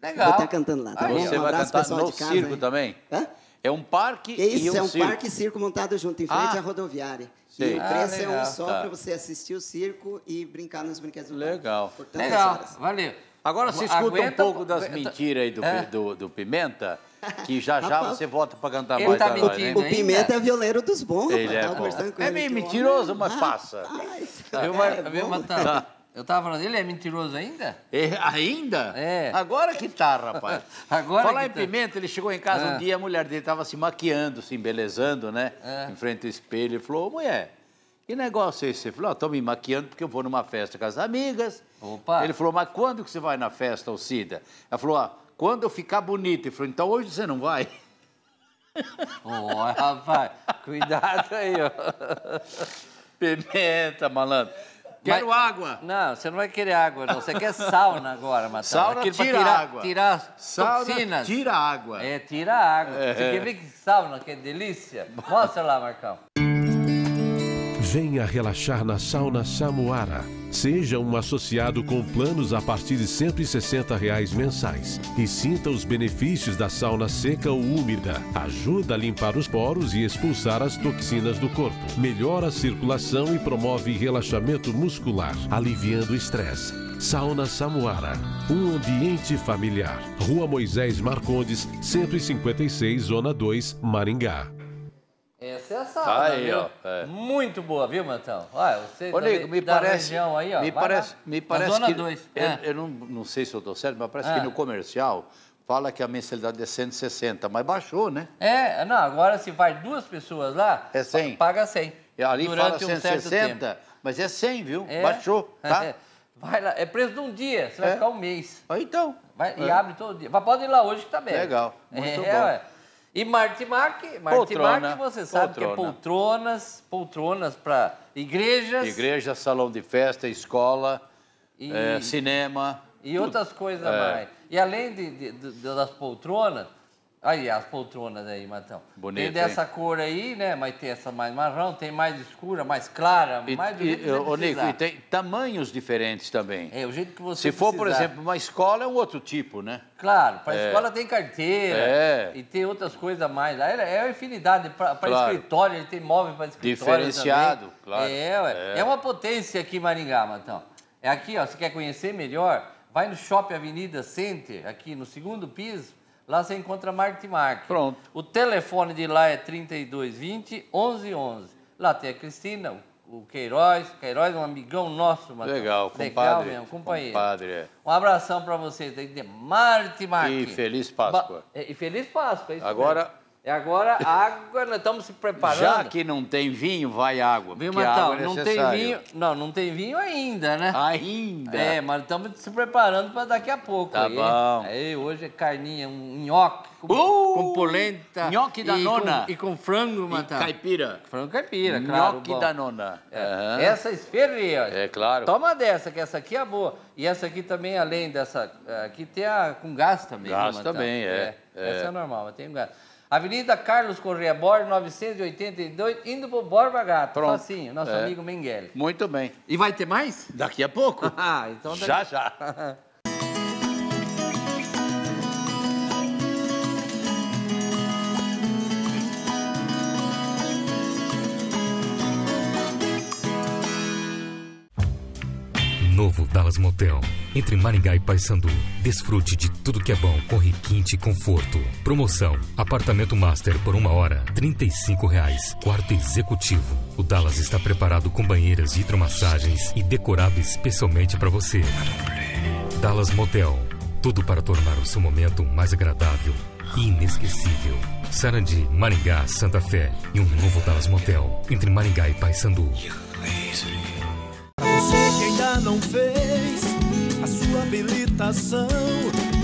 Speaker 1: Legal.
Speaker 12: Vou estar cantando lá, tá bom?
Speaker 2: Você
Speaker 12: Um
Speaker 2: vai
Speaker 12: abraço,
Speaker 2: cantar
Speaker 12: pessoal
Speaker 2: no
Speaker 12: de casa
Speaker 2: circo
Speaker 12: aí.
Speaker 2: também?
Speaker 12: Hã?
Speaker 2: É um parque
Speaker 12: Isso,
Speaker 2: e um
Speaker 12: é um
Speaker 2: circo.
Speaker 12: parque e circo montado junto, em frente à rodoviária.
Speaker 2: Sei.
Speaker 12: E o preço é um
Speaker 1: legal.
Speaker 12: só
Speaker 2: Tá.
Speaker 12: para você assistir o circo e brincar nos brinquedos do
Speaker 2: Legal.
Speaker 12: parque. por tantas
Speaker 1: Legal,
Speaker 12: horas.
Speaker 1: valeu.
Speaker 2: Agora você escuta um
Speaker 1: Aguenta-
Speaker 2: pouco das mentiras aí do Pimenta, que já
Speaker 12: Rapaz,
Speaker 2: você volta para cantar
Speaker 1: ele
Speaker 2: mais
Speaker 1: tá
Speaker 2: pra nós,
Speaker 1: mentindo,
Speaker 2: né?
Speaker 12: O Pimenta é violeiro dos bons,
Speaker 2: Ele
Speaker 12: rapaz.
Speaker 2: é
Speaker 12: Tava
Speaker 2: bom.
Speaker 12: conversando com
Speaker 2: É
Speaker 12: ele
Speaker 2: meio
Speaker 12: aqui
Speaker 2: mentiroso,
Speaker 12: ontem.
Speaker 2: mas passa.
Speaker 1: Viu,
Speaker 12: bom.
Speaker 1: Matão? Eu tava falando, ele é mentiroso ainda?
Speaker 2: Ainda?
Speaker 1: É.
Speaker 2: Agora que tá, rapaz.
Speaker 1: Agora
Speaker 2: Falar
Speaker 1: que
Speaker 2: em
Speaker 1: tá.
Speaker 2: Pimenta, ele chegou em casa um dia, a mulher dele estava se maquiando, se embelezando, né? Em frente ao espelho. Ele falou, ô mulher, que negócio é esse? Ele falou, estou me maquiando porque eu vou numa festa com as amigas.
Speaker 1: Opa.
Speaker 2: Ele falou, mas quando que você vai na festa, Alcida? Ela falou, quando eu ficar bonita. Ele falou, então hoje você não vai?
Speaker 1: Rapaz, cuidado aí, ó.
Speaker 2: Pimenta, malandro. Quero água.
Speaker 1: Não, você não vai querer água, não. Você quer sauna agora, Matão.
Speaker 2: Sauna tira água.
Speaker 1: Tirar
Speaker 2: sauna
Speaker 1: toxinas.
Speaker 2: Tira água.
Speaker 1: Tira água. Você quer ver que sauna, que delícia? Mostra lá, Marcão.
Speaker 13: Venha relaxar na Sauna Samuara. Seja um associado com planos a partir de R$ 160 mensais e sinta os benefícios da sauna seca ou úmida. Ajuda a limpar os poros e expulsar as toxinas do corpo. Melhora a circulação e promove relaxamento muscular, aliviando o estresse. Sauna Samuara, um ambiente familiar. Rua Moisés Marcondes, 156, Zona 2, Maringá.
Speaker 1: Essa é a sauna,
Speaker 2: aí,
Speaker 1: viu?
Speaker 2: ó,
Speaker 1: Muito boa, viu, Matão? Olha, você
Speaker 2: Nico, me
Speaker 1: da
Speaker 2: parece,
Speaker 1: região aí, ó.
Speaker 2: me parece
Speaker 1: Zona
Speaker 2: que
Speaker 1: 2.
Speaker 2: Eu não sei se eu estou certo, mas parece que no comercial fala que a mensalidade é 160, mas baixou, né?
Speaker 1: Não, agora se vai 2 pessoas lá,
Speaker 2: é 100.
Speaker 1: Paga 100.
Speaker 2: Ali
Speaker 1: durante
Speaker 2: fala 160, mas é 100, viu? Baixou, tá?
Speaker 1: Vai lá, é preço de um dia, você vai ficar um mês.
Speaker 2: Então.
Speaker 1: E abre todo dia. Mas pode ir lá hoje que tá aberto.
Speaker 2: Legal, muito bom.
Speaker 1: E Martimark, você sabe que é poltronas para igrejas.
Speaker 2: Igreja, salão de festa, escola, cinema.
Speaker 1: E outras coisas mais. E além das poltronas, aí as poltronas aí, Matão.
Speaker 2: Bonito,
Speaker 1: tem dessa cor aí, né? Mas tem essa mais marrom, tem mais escura, mais clara, mais do jeito que você
Speaker 2: Nico, e tem tamanhos diferentes também.
Speaker 1: O jeito que você
Speaker 2: Se for, por exemplo, uma escola, é um outro tipo, né?
Speaker 1: Claro, para a escola tem carteira e tem outras coisas a mais. É uma infinidade. Para escritório, ele tem móvel para escritório
Speaker 2: diferenciado,
Speaker 1: também.
Speaker 2: Claro.
Speaker 1: É uma potência aqui em Maringá, Matão. É aqui, ó, você quer conhecer melhor? Vai no Shopping Avenida Center, aqui no 2º piso. Lá você encontra Martimark.
Speaker 2: Pronto.
Speaker 1: O telefone de lá é 3220-1111. Lá tem a Cristina, o Queiroz. Queiroz é um amigão nosso, Matão.
Speaker 2: Legal, compadre.
Speaker 1: Legal mesmo, companheiro.
Speaker 2: Compadre,
Speaker 1: Um abração para vocês. Tem que ter Martimark.
Speaker 2: E Feliz Páscoa.
Speaker 1: E Feliz Páscoa, é isso
Speaker 2: Agora...
Speaker 1: mesmo. Agora, água, nós estamos se preparando.
Speaker 2: Já que não tem vinho, vai água.
Speaker 1: Viu,
Speaker 2: porque
Speaker 1: Matão?
Speaker 2: água é necessário.
Speaker 1: Não tem vinho ainda, né?
Speaker 2: Ainda?
Speaker 1: Mas estamos se preparando para daqui a pouco.
Speaker 2: Tá bom.
Speaker 1: Hoje é carninha, um nhoque com polenta.
Speaker 2: Nhoque da nona.
Speaker 1: E com frango, Matão.
Speaker 2: E caipira.
Speaker 1: Frango caipira, claro.
Speaker 2: Nhoque da nona.
Speaker 1: Essa esfirra, ó.
Speaker 2: É claro.
Speaker 1: Toma dessa, que essa aqui é boa. E essa aqui também, além dessa, aqui tem a com gás também.
Speaker 2: Gás também,
Speaker 1: Essa é normal, mas tem gás. Avenida Carlos Corrêa Borges, 982, indo pro Borba Gato.
Speaker 2: Pronto.
Speaker 1: Facinho, nosso amigo Mengele.
Speaker 2: Muito bem.
Speaker 1: E vai ter mais?
Speaker 2: Daqui a pouco.
Speaker 1: Então
Speaker 2: já.
Speaker 14: Novo Dallas Motel, entre Maringá e Paissandu. Desfrute de tudo que é bom com requinte e conforto. Promoção, apartamento master por 1 hora, R$ 35. Quarto executivo. O Dallas está preparado com banheiras de hidromassagens e decorado especialmente para você. Dallas Motel, tudo para tornar o seu momento mais agradável e inesquecível. Sarandi, Maringá, Santa Fé e um novo Dallas Motel, entre Maringá e Paissandu.
Speaker 7: Você que ainda não fez a sua habilitação,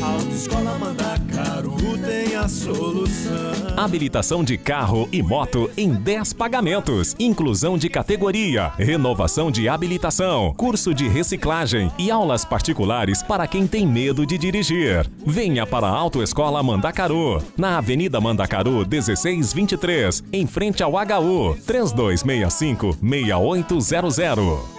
Speaker 7: a Autoescola Mandacaro tem a solução.
Speaker 8: Habilitação de carro e moto em 10 pagamentos. Inclusão de categoria, renovação de habilitação, curso de reciclagem e aulas particulares para quem tem medo de dirigir. Venha para a Autoescola Mandacaro, na Avenida Mandacaro 1623, em frente ao HU, 3265-6800.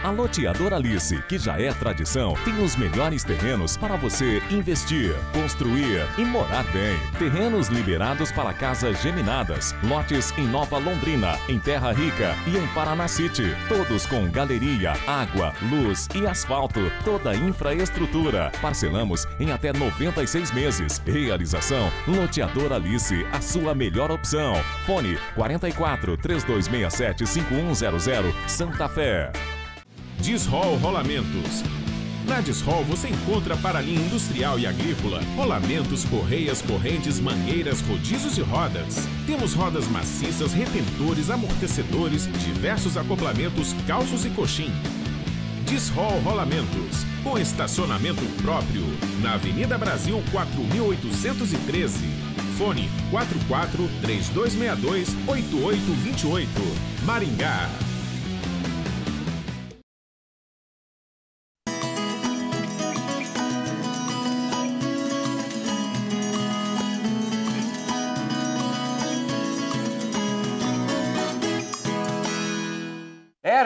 Speaker 8: A Loteadora Alice, que já é tradição, tem os melhores terrenos para você investir, construir e morar bem. Terrenos liberados para casas geminadas, lotes em Nova Londrina, em Terra Rica e em Paraná City. Todos com galeria, água, luz e asfalto. Toda a infraestrutura. Parcelamos em até 96 meses. Realização Loteadora Alice, a sua melhor opção. Fone 44 3267 5100, Santa Fé.
Speaker 9: Disrol Rolamentos. Na Disrol você encontra para a linha industrial e agrícola, rolamentos, correias, correntes, mangueiras, rodízios e rodas. Temos rodas maciças, retentores, amortecedores, diversos acoplamentos, calços e coxim. Disrol Rolamentos, com estacionamento próprio, na Avenida Brasil 4813. Fone 44-3262-8828, Maringá.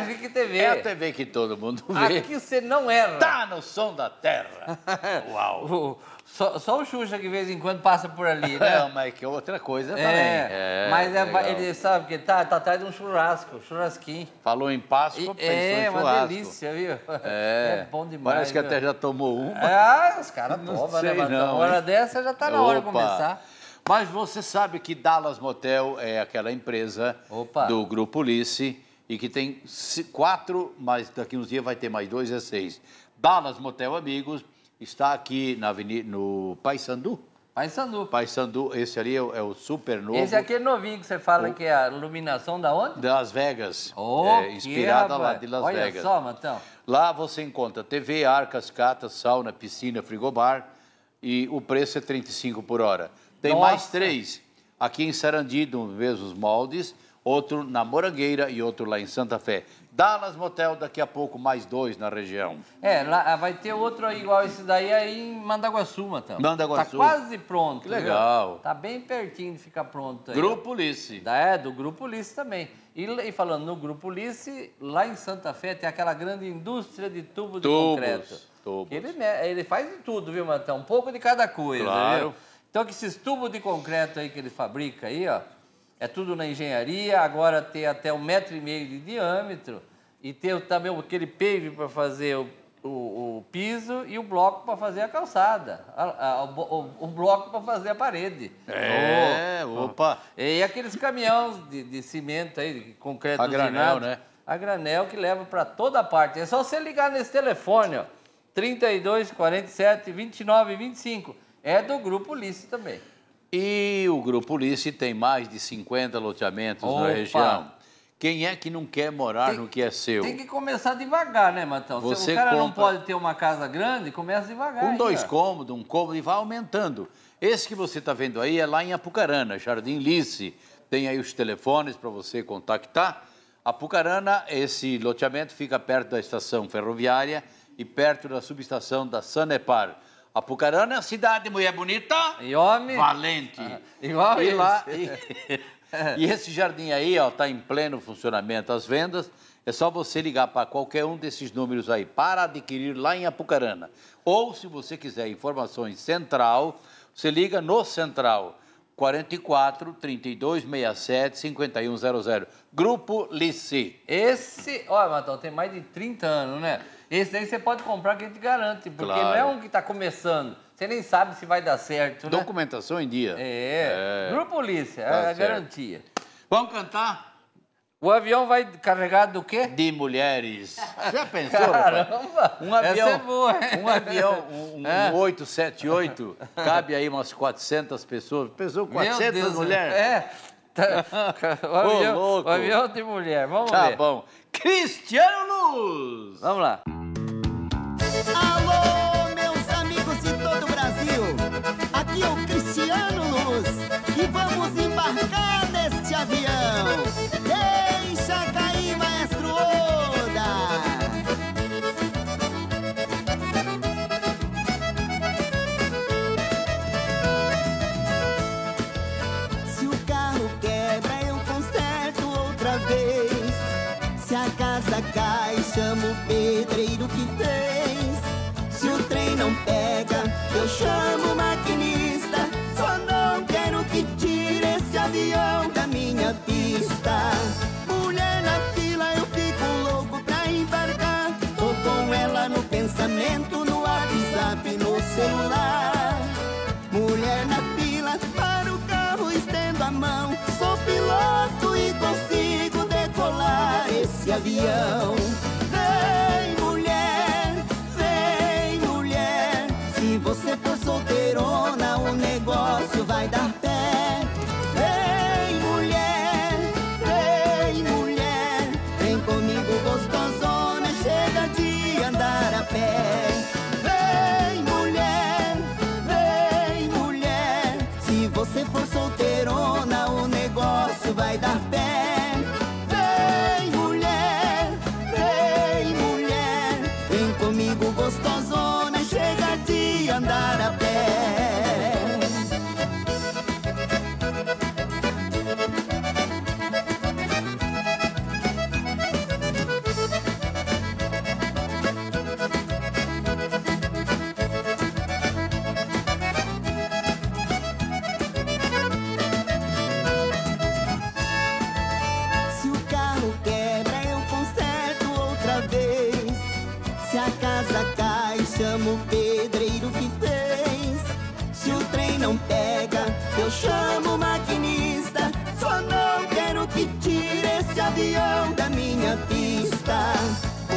Speaker 1: RIC TV.
Speaker 2: É a TV que todo mundo vê.
Speaker 1: Aqui você não erra.
Speaker 2: Tá no som da terra. Uau.
Speaker 1: Só o Xuxa que de vez em quando passa por ali, né?
Speaker 2: Não, mas que outra coisa também.
Speaker 1: Mas ele sabe que tá atrás de um churrasquinho.
Speaker 2: Falou em Páscoa, pensou em churrasco.
Speaker 1: Uma delícia, viu? É bom demais.
Speaker 2: Parece que até já tomou uma.
Speaker 1: Os caras tomam, né? Uma hora dessa já tá na hora de começar.
Speaker 2: Mas você sabe que Dallas Motel é aquela empresa do Grupo Ulisses e que tem 4, mas daqui uns dias vai ter mais 2, é 6. Dallas Motel Amigos está aqui na avenida, no Paissandu. Paissandu, esse ali é o super novo.
Speaker 1: Esse aqui é novinho que você fala que é a iluminação da onde?
Speaker 2: De Las Vegas. Inspirada lá de Las Vegas.
Speaker 1: Olha só, Matão.
Speaker 2: Lá você encontra TV, ar, cascata, sauna, piscina, frigobar e o preço é 35 por hora. Tem mais 3 aqui em Sarandi, nos mesmos moldes, outro na Morangueira e outro lá em Santa Fé. Dallas Motel, daqui a pouco mais 2 na região.
Speaker 1: Lá vai ter outro aí, igual esse daí aí em Mandaguaçu, Matão.
Speaker 2: Mandaguaçu.
Speaker 1: Tá quase pronto.
Speaker 2: Que legal.
Speaker 1: Viu? Tá bem pertinho de ficar pronto aí.
Speaker 2: Grupo Ulisses.
Speaker 1: Do Grupo Ulisses também. E falando no Grupo Ulisses, lá em Santa Fé tem aquela grande indústria de tubo de concreto. Ele faz de tudo, viu, Matão? Um pouco de cada coisa, viu? Então, que esses tubos de concreto aí que ele fabrica aí, ó, é tudo na engenharia, agora tem até 1,5 metro de diâmetro e tem também aquele pave para fazer o piso e o bloco para fazer a calçada, o bloco para fazer a parede. E aqueles caminhões de cimento aí, de concreto usinado. A granel, né? A granel que leva para toda parte. É só você ligar nesse telefone, ó, 32 47 29 25. É do Grupo Ulisses também.
Speaker 2: E o Grupo Ulisses tem mais de 50 loteamentos na região. Quem é que não quer morar no que é seu?
Speaker 1: Tem que começar devagar, né, Matão? Se o cara não pode ter uma casa grande, começa devagar.
Speaker 2: Com 2 cômodos, 1 cômodo e vai aumentando. Esse que você está vendo aí é lá em Apucarana, Jardim Lice. Tem aí os telefones para você contactar. Apucarana, esse loteamento fica perto da estação ferroviária e perto da subestação da Sanepar. Apucarana é a cidade, mulher bonita
Speaker 1: e homem
Speaker 2: valente.
Speaker 1: Igual
Speaker 2: e lá e esse jardim aí, ó, tá em pleno funcionamento. As vendas é só você ligar para qualquer um desses números aí para adquirir lá em Apucarana. Ou se você quiser informações central, você liga no Central 44 32 67 5100. Grupo Ulisses.
Speaker 1: Olha, Matão, tem mais de 30 anos, né? Esse daí você pode comprar que a gente garante, porque não é um que está começando. Você nem sabe se vai dar certo, né?
Speaker 2: Documentação em dia.
Speaker 1: Grupo Ulisses, é a garantia.
Speaker 2: Vamos cantar?
Speaker 1: O avião vai carregado do quê?
Speaker 2: De mulheres. Já pensou?
Speaker 1: Caramba!
Speaker 2: Um avião,
Speaker 1: essa é boa, hein?
Speaker 2: Um avião, um 878, cabe aí umas 400 pessoas. Pensou 400 mulheres?
Speaker 1: O avião de mulher, vamos ver.
Speaker 2: Tá bom. Cristiano Luz!
Speaker 1: Vamos lá.
Speaker 11: Alô, meus amigos de todo o Brasil. Aqui é o Cristiano Luz e vamos embarcar neste avião. Deixa cair, maestro Oda. Se o carro quebra, eu conserto outra vez. Se a casa cai, chamo o pedreiro que fez. Se o trem não pega, eu chamo o maquinista. Só não quero que tire esse avião da minha pista. Mulher na fila, eu fico louco pra embarcar. Tô com ela no pensamento, no WhatsApp, no celular. Mulher na fila, para o carro, estendo a mão. Sou piloto e consigo decolar esse avião. Vem, mulher, vem. andar a pé. Se o carro quebra, eu conserto outra vez. Se a casa cai, chamo o pedreiro que fez. Se o trem não pega, eu chamo o maquinista. Só não quero que tire esse avião da minha pista.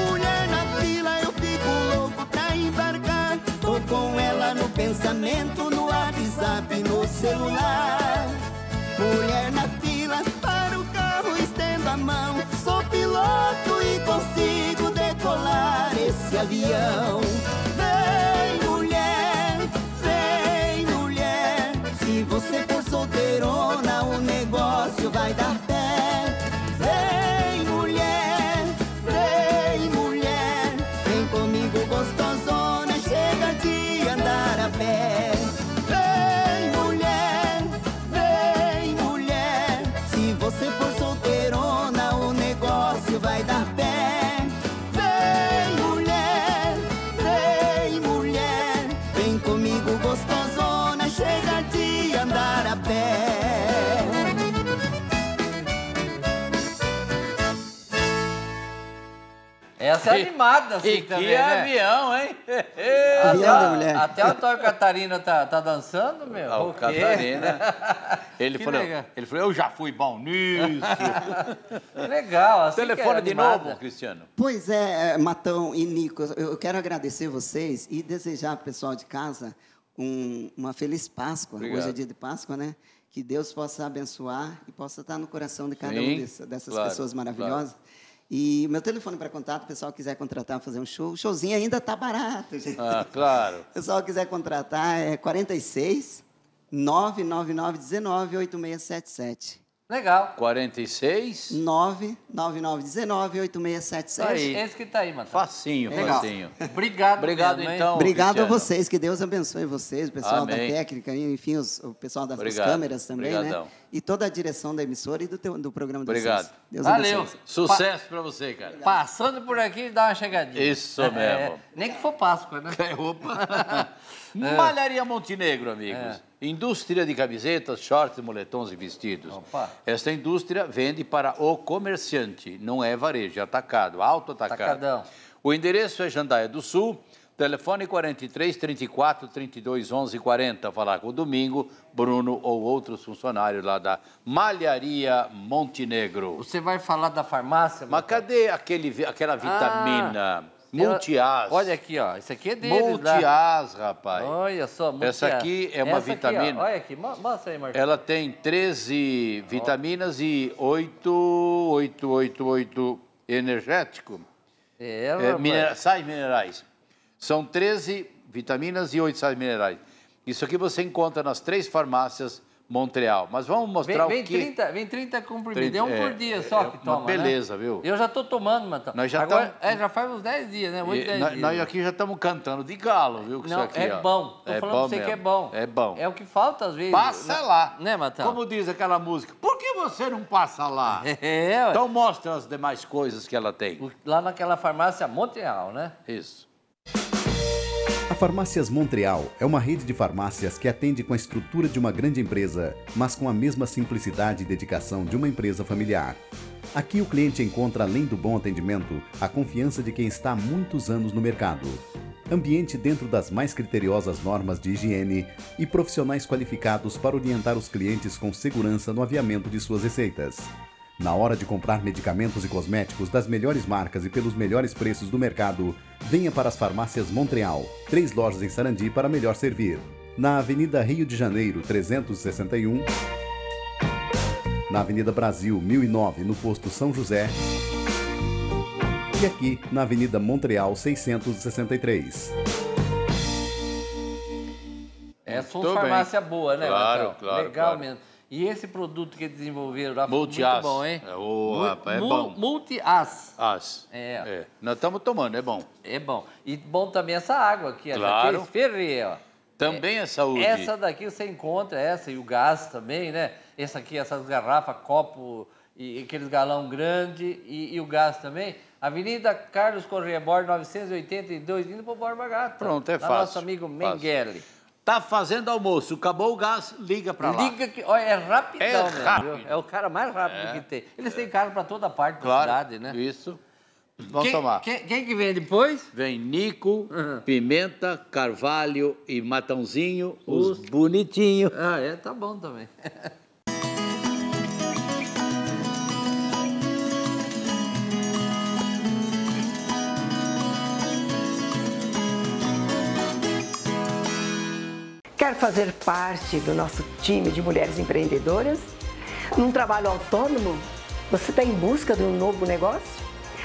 Speaker 11: Mulher na fila, eu fico louco pra embarcar. Tô com ela no pensamento, no WhatsApp, no celular. Mulher na fila, para o carro, estendo a mão. Sou piloto e consigo decolar esse avião. Vem mulher, se você for solteirona, o negócio vai dar pé. Vem mulher, vem comigo gostosona, chega de andar a pé. Vem mulher, se você for solteirona, o negócio vai dar pé. Vem mulher, vem comigo gostosona, chega de andar a pé.
Speaker 1: Essa é animada, assim, também,
Speaker 2: que
Speaker 1: né?
Speaker 2: avião, hein?
Speaker 12: Avião da mulher.
Speaker 1: Até o Antônio Catarina tá dançando, meu.
Speaker 2: Ah, o
Speaker 1: O quê?
Speaker 2: Catarina. Ele
Speaker 1: Que
Speaker 2: falou,
Speaker 1: legal.
Speaker 2: eu já fui bom nisso.
Speaker 1: Legal, assim.
Speaker 2: Telefone
Speaker 1: que é
Speaker 2: de
Speaker 1: animada.
Speaker 2: novo, Cristiano.
Speaker 12: Pois é, Matão e Nico, eu quero agradecer vocês e desejar pro pessoal de casa uma feliz Páscoa.
Speaker 2: Obrigado.
Speaker 12: Hoje é dia de Páscoa, né? Que Deus possa abençoar e possa estar no coração de cada
Speaker 2: Sim,
Speaker 12: dessas
Speaker 2: claro,
Speaker 12: pessoas maravilhosas. E meu telefone para contato, o pessoal quiser contratar, fazer um show, o showzinho ainda tá barato, gente.
Speaker 2: Ah, claro.
Speaker 12: O pessoal quiser contratar, é 46 999 19 8677.
Speaker 1: Legal.
Speaker 2: 46.
Speaker 12: 999 19 8677.
Speaker 1: Aí. Esse que tá aí, mano.
Speaker 2: Facinho,
Speaker 12: Legal.
Speaker 2: facinho.
Speaker 1: Obrigado mesmo, hein?
Speaker 2: então,
Speaker 12: Obrigado a
Speaker 2: Cristiano.
Speaker 12: vocês, que Deus abençoe vocês, o pessoal da
Speaker 2: Amém.
Speaker 12: técnica, enfim, o pessoal das
Speaker 2: Obrigado.
Speaker 12: câmeras também,
Speaker 2: Obrigadão.
Speaker 12: né? E toda a direção da emissora e do programa de
Speaker 2: Obrigado.
Speaker 12: vocês. Deus
Speaker 1: Valeu.
Speaker 12: abençoe.
Speaker 2: Sucesso pra você, cara.
Speaker 1: Passando por aqui, dá uma chegadinha.
Speaker 2: Isso mesmo.
Speaker 1: Nem que for Páscoa, né?
Speaker 2: Opa. Malharia Montenegro, amigos.
Speaker 1: É.
Speaker 2: Indústria de camisetas, shorts, moletons e vestidos.
Speaker 1: Opa.
Speaker 2: Esta indústria vende para o comerciante, não é varejo, é atacado, auto-atacado.
Speaker 1: Atacadão.
Speaker 2: O endereço é Jandaia do Sul, telefone 43 34 32 11 40. Falar com o Domingo, Bruno ou outros funcionários lá da Malharia Montenegro.
Speaker 1: Você vai falar da farmácia?
Speaker 2: Mas cadê aquela vitamina? Multiás.
Speaker 1: Olha aqui, ó. Isso aqui é deles,
Speaker 2: Multiás, rapaz.
Speaker 1: Olha só, Multiás.
Speaker 2: Essa aqui é uma
Speaker 1: Essa aqui,
Speaker 2: vitamina.
Speaker 1: ó. Olha aqui, mostra aí, Marcos.
Speaker 2: Ela tem 13 vitaminas e 8 energético. Sais minerais. São 13 vitaminas e 8 sais minerais. Isso aqui você encontra nas 3 farmácias Montreal. Mas vamos mostrar o que...
Speaker 1: Vem 30 comprimidos. É um por dia só que toma,
Speaker 2: uma beleza,
Speaker 1: né?
Speaker 2: viu?
Speaker 1: Eu já tô tomando, Matão.
Speaker 2: Nós já
Speaker 1: agora, já faz uns 10 dias, né? 8, 10 dias.
Speaker 2: Nós aqui já estamos cantando de galo, viu? Com
Speaker 1: Não,
Speaker 2: isso aqui,
Speaker 1: é
Speaker 2: ó.
Speaker 1: bom. Tô
Speaker 2: É
Speaker 1: falando
Speaker 2: bom
Speaker 1: pra você
Speaker 2: mesmo.
Speaker 1: que é bom.
Speaker 2: É bom.
Speaker 1: É o que falta às vezes.
Speaker 2: Passa lá.
Speaker 1: Né, Matão?
Speaker 2: Como diz aquela música, por que você não passa lá?
Speaker 1: É, ué.
Speaker 2: Então mostra as demais coisas que ela tem.
Speaker 1: Lá naquela farmácia Montreal, né?
Speaker 2: Isso.
Speaker 15: A Farmácias Montreal é uma rede de farmácias que atende com a estrutura de uma grande empresa, mas com a mesma simplicidade e dedicação de uma empresa familiar. Aqui o cliente encontra, além do bom atendimento, a confiança de quem está há muitos anos no mercado. Ambiente dentro das mais criteriosas normas de higiene e profissionais qualificados para orientar os clientes com segurança no aviamento de suas receitas. Na hora de comprar medicamentos e cosméticos das melhores marcas e pelos melhores preços do mercado, venha para as Farmácias Montreal. 3 lojas em Sarandi para melhor servir. Na Avenida Rio de Janeiro, 361. Na Avenida Brasil, 1009, no posto São José. E aqui, na Avenida Montreal, 663.
Speaker 1: Essa é uma farmácia boa, né,
Speaker 2: Claro,
Speaker 1: Matão?
Speaker 2: claro,
Speaker 1: Legal
Speaker 2: claro.
Speaker 1: mesmo. E esse produto que eles desenvolveram lá foi muito
Speaker 2: Multiás.
Speaker 1: bom, hein?
Speaker 2: Rapaz, é bom.
Speaker 1: Multiás.
Speaker 2: Nós estamos tomando, é bom.
Speaker 1: É bom. E bom também essa água aqui, ó.
Speaker 2: Claro.
Speaker 1: Jaquees Ferreira, ó.
Speaker 2: Também é saúde.
Speaker 1: Essa daqui você encontra, essa e o gás também, né? Essa aqui, essas garrafas, copo e aqueles galão grande e o gás também. Avenida Carlos Correia Borges, 982, indo para o Borba Gato.
Speaker 2: Pronto, é
Speaker 1: lá
Speaker 2: fácil.
Speaker 1: Nosso amigo Mengele.
Speaker 2: Tá fazendo almoço, acabou o gás, liga para lá.
Speaker 1: Liga que, olha, é rapidão mesmo,
Speaker 2: rápido.
Speaker 1: viu? É o cara mais rápido que tem. Eles têm carro para toda parte da cidade, né?
Speaker 2: Isso. Vamos tomar.
Speaker 1: Quem que vem depois?
Speaker 2: Vem Nico, Pimenta, Carvalho e Matãozinho, os bonitinhos.
Speaker 1: Ah, tá bom também.
Speaker 16: Quer fazer parte do nosso time de mulheres empreendedoras? Num trabalho autônomo? Você está em busca de um novo negócio?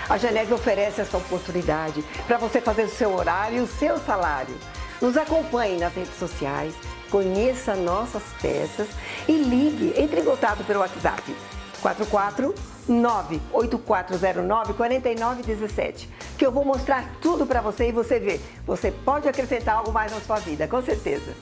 Speaker 16: A Geneve oferece essa oportunidade para você fazer o seu horário e o seu salário. Nos acompanhe nas redes sociais, conheça nossas peças e ligue, entre em contato pelo WhatsApp 449-8409-4917, que eu vou mostrar tudo para você e você ver. Você pode acrescentar algo mais na sua vida, com certeza.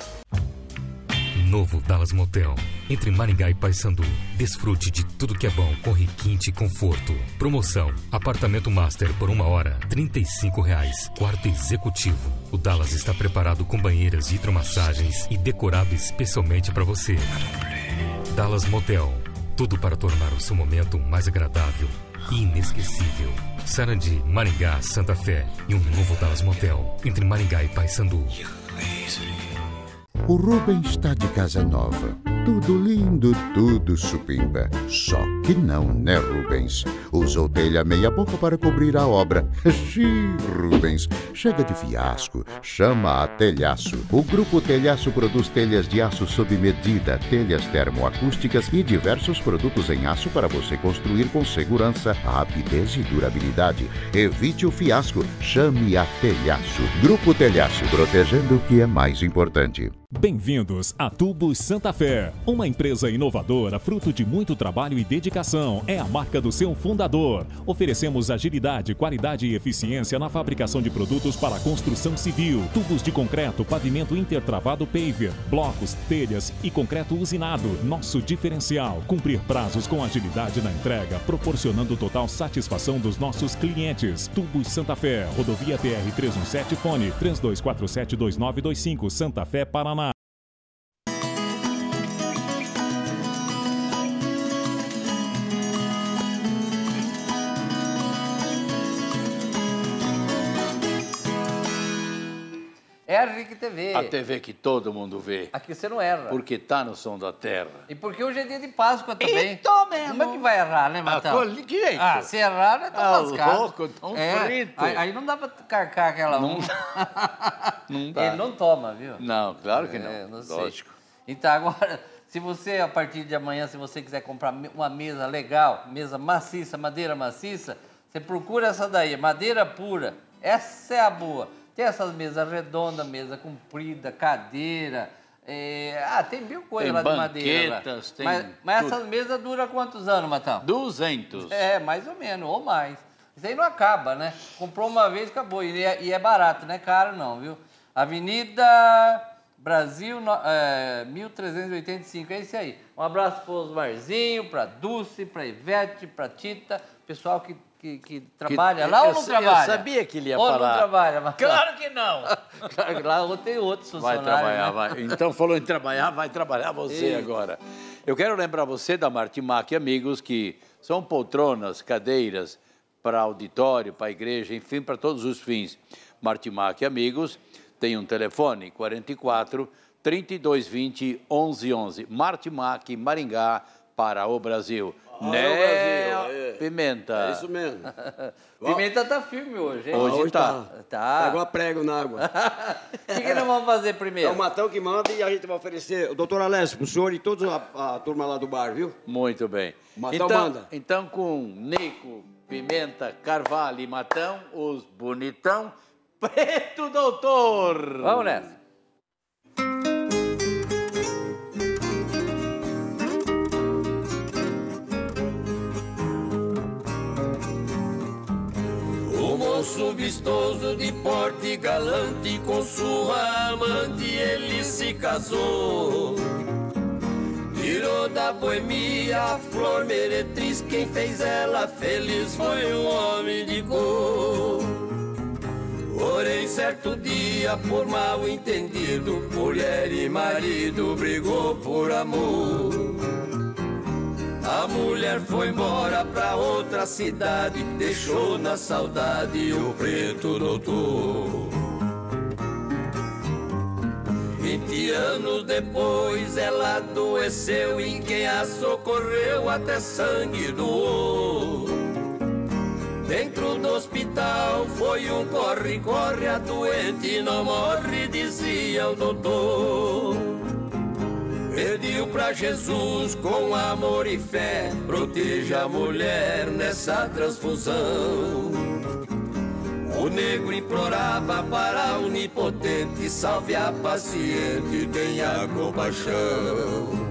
Speaker 14: Novo Dallas Motel. Entre Maringá e Paissandu. Desfrute de tudo que é bom com requinte e conforto. Promoção. Apartamento Master por 1 hora, R$35. Quarto executivo. O Dallas está preparado com banheiras, hidromassagens e decorado especialmente para você. Dallas Motel. Tudo para tornar o seu momento mais agradável e inesquecível. Sarandi, Maringá, Santa Fé e um novo Dallas Motel. Entre Maringá e Paissandu.
Speaker 10: O Rubens está de casa nova. Tudo lindo, tudo supimpa. Só que não, né, Rubens? Usou telha meia boca para cobrir a obra. Xiii, Rubens, chega de fiasco. Chama a Telhaço. O Grupo Telhaço produz telhas de aço sob medida, telhas termoacústicas e diversos produtos em aço para você construir com segurança, rapidez e durabilidade. Evite o fiasco. Chame a Telhaço. Grupo Telhaço, protegendo o que é mais importante.
Speaker 9: Bem-vindos a Tubos Santa Fé, uma empresa inovadora, fruto de muito trabalho e dedicação. É a marca do seu fundador. Oferecemos agilidade, qualidade e eficiência na fabricação de produtos para a construção civil, tubos de concreto, pavimento intertravado paver, blocos, telhas e concreto usinado. Nosso diferencial, cumprir prazos com agilidade na entrega, proporcionando total satisfação dos nossos clientes. Tubos Santa Fé, rodovia PR-317, fone 3247-2925, Santa Fé, Paraná.
Speaker 1: É a RIC TV.
Speaker 2: A TV que todo mundo vê.
Speaker 1: Aqui você não erra.
Speaker 2: Porque tá no som da terra.
Speaker 1: E porque hoje é dia de Páscoa também.
Speaker 2: Então mesmo.
Speaker 1: Como é que vai errar, né, Matão?
Speaker 2: Que jeito?
Speaker 1: Ah, se errar, é tão lascado.
Speaker 2: Louco, tão frito.
Speaker 1: Aí não dá pra carcar aquela...
Speaker 2: Não dá.
Speaker 1: Ele não toma, viu?
Speaker 2: Não, claro que não.
Speaker 1: Não sei.
Speaker 2: Lógico.
Speaker 1: Então, agora, se você, a partir de amanhã, se você quiser comprar uma mesa legal, mesa maciça, madeira maciça, você procura essa daí, madeira pura. Essa é a boa. Tem essas mesas redondas, mesa comprida, cadeira. Tem mil coisas lá de madeira. Lá. Mas essas mesas duram quantos anos, Matão?
Speaker 2: 200.
Speaker 1: Mais ou menos, ou mais. Isso aí não acaba, né? Comprou uma vez, acabou. E é barato, não é caro não, viu? Avenida Brasil, 1385, é isso aí. Um abraço para o Osmarzinho, para a Dulce, para a Ivete, para a Tita, pessoal que trabalha lá ou não trabalha?
Speaker 2: Eu sabia que ele ia
Speaker 1: ou
Speaker 2: falar.
Speaker 1: Ou não trabalha, Marcelo?
Speaker 2: Claro que não.
Speaker 1: Claro que lá tem outros funcionários.
Speaker 2: Vai trabalhar,
Speaker 1: né?
Speaker 2: vai. Então, falou em trabalhar, vai trabalhar você agora. Eu quero lembrar você da Martimac Amigos, que são poltronas, cadeiras para auditório, para igreja, enfim, para todos os fins. Martimac Amigos tem um telefone, 44 3220 1111. Martimac Maringá para o Brasil. Pimenta.
Speaker 17: É isso mesmo.
Speaker 1: Pimenta tá firme hoje, hein?
Speaker 2: Hoje tá.
Speaker 17: Tá igual prego na água.
Speaker 1: O que nós vamos fazer primeiro?
Speaker 17: É o Matão que manda e a gente vai oferecer, doutor Alessio, pro senhor e toda a turma lá do bar, viu?
Speaker 2: Muito bem.
Speaker 17: Matão manda.
Speaker 2: Então, com Nico, Pimenta, Carvalho e Matão, os bonitão, preto doutor.
Speaker 1: Vamos nessa.
Speaker 18: moço vistoso de porte galante, com sua amante ele se casou. Tirou da boemia a flor meretriz, quem fez ela feliz foi um homem de cor. Porém, certo dia, por mal entendido, mulher e marido brigou por amor. A mulher foi embora pra outra cidade, deixou na saudade o preto doutor. 20 anos depois ela adoeceu, e quem a socorreu até sangue doou. Dentro do hospital foi um corre-corre, a doente não morre, dizia o doutor. Pediu pra Jesus com amor e fé, proteja a mulher nessa transfusão. O negro implorava para a onipotente, salve a paciente, tenha compaixão.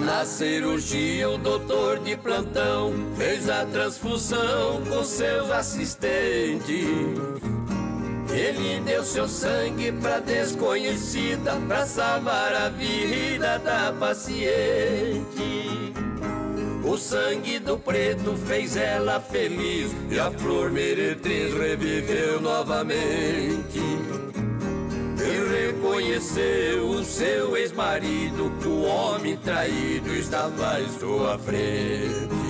Speaker 18: Na cirurgia o doutor de plantão fez a transfusão com seus assistentes. Ele deu seu sangue pra desconhecida, pra salvar a vida da paciente. O sangue do preto fez ela feliz, e a flor meretriz reviveu novamente. E reconheceu o seu ex-marido, o homem traído estava em sua frente.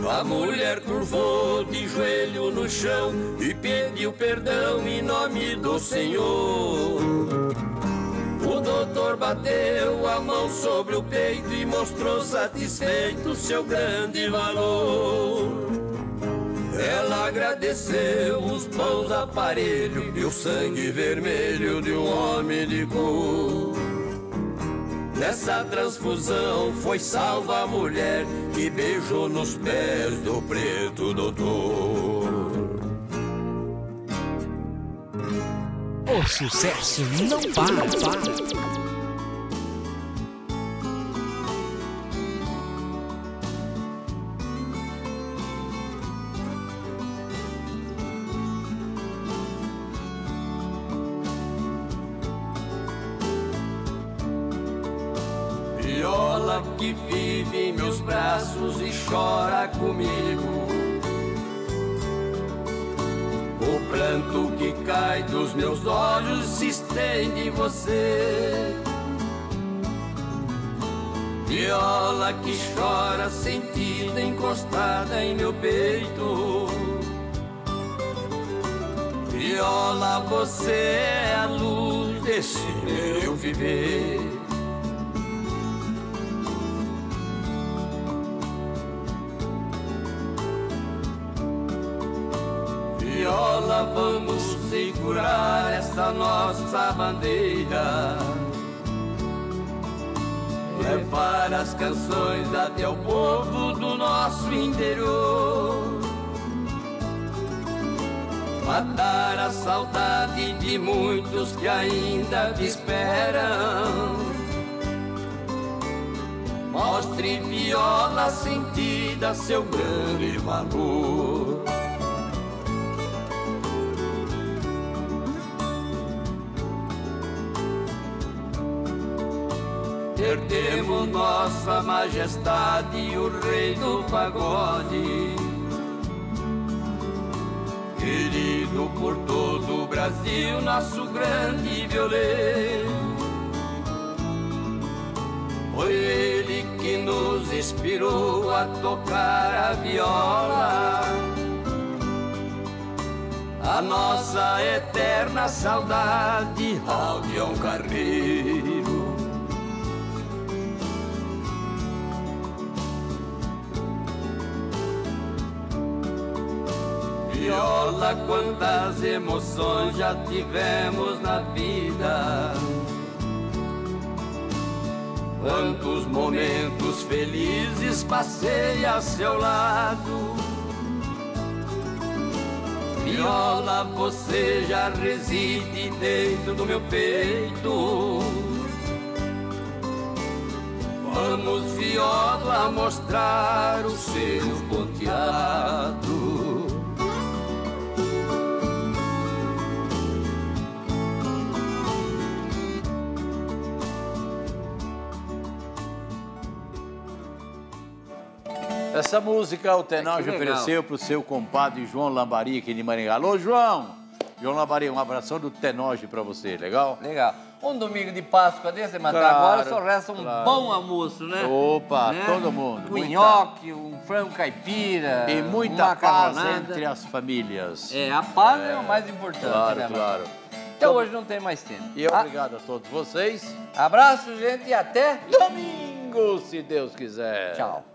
Speaker 18: A mulher curvou de joelho no chão e pediu perdão em nome do Senhor. O doutor bateu a mão sobre o peito e mostrou satisfeito seu grande valor. Ela agradeceu os bons aparelhos e o sangue vermelho de um homem de cor. Nessa transfusão foi salva a mulher que beijou nos pés do preto doutor.
Speaker 19: O sucesso não para.
Speaker 18: Viola que vive em meus braços e chora comigo. O pranto que cai dos meus olhos se estende em você. Viola que chora sentida encostada em meu peito. Viola, você é a luz desse meu viver. Viola, vamos segurar esta nossa bandeira, levar as canções até o povo do nosso interior, matar a saudade de muitos que ainda te esperam. Mostre, viola sentida, seu grande valor. Perdemos nossa majestade, o rei do pagode, querido por todo o Brasil, nosso grande violeiro. Foi ele que nos inspirou a tocar a viola, a nossa eterna saudade, Albion Carreiro. Viola, quantas emoções já tivemos na vida, quantos momentos felizes passei a seu lado. Viola, você já reside dentro do meu peito. Vamos, viola, mostrar o seu ponteado.
Speaker 2: Essa música o Tenório ofereceu para o seu compadre João Lambari, aqui de Maringá. Alô, João! João Lambari, um abração do Tenório para você, legal?
Speaker 1: Legal. Um domingo de Páscoa desse, mas claro, agora só resta um bom almoço, né?
Speaker 2: Opa,
Speaker 1: né?
Speaker 2: todo mundo.
Speaker 1: Um nhoque, um frango caipira.
Speaker 2: E muita paz entre as famílias.
Speaker 1: É, a paz é o mais importante,
Speaker 2: claro,
Speaker 1: né?
Speaker 2: Claro.
Speaker 1: Então hoje não tem mais tempo.
Speaker 2: E obrigado a todos vocês.
Speaker 1: Abraço, gente, e até
Speaker 2: domingo, se Deus quiser.
Speaker 1: Tchau.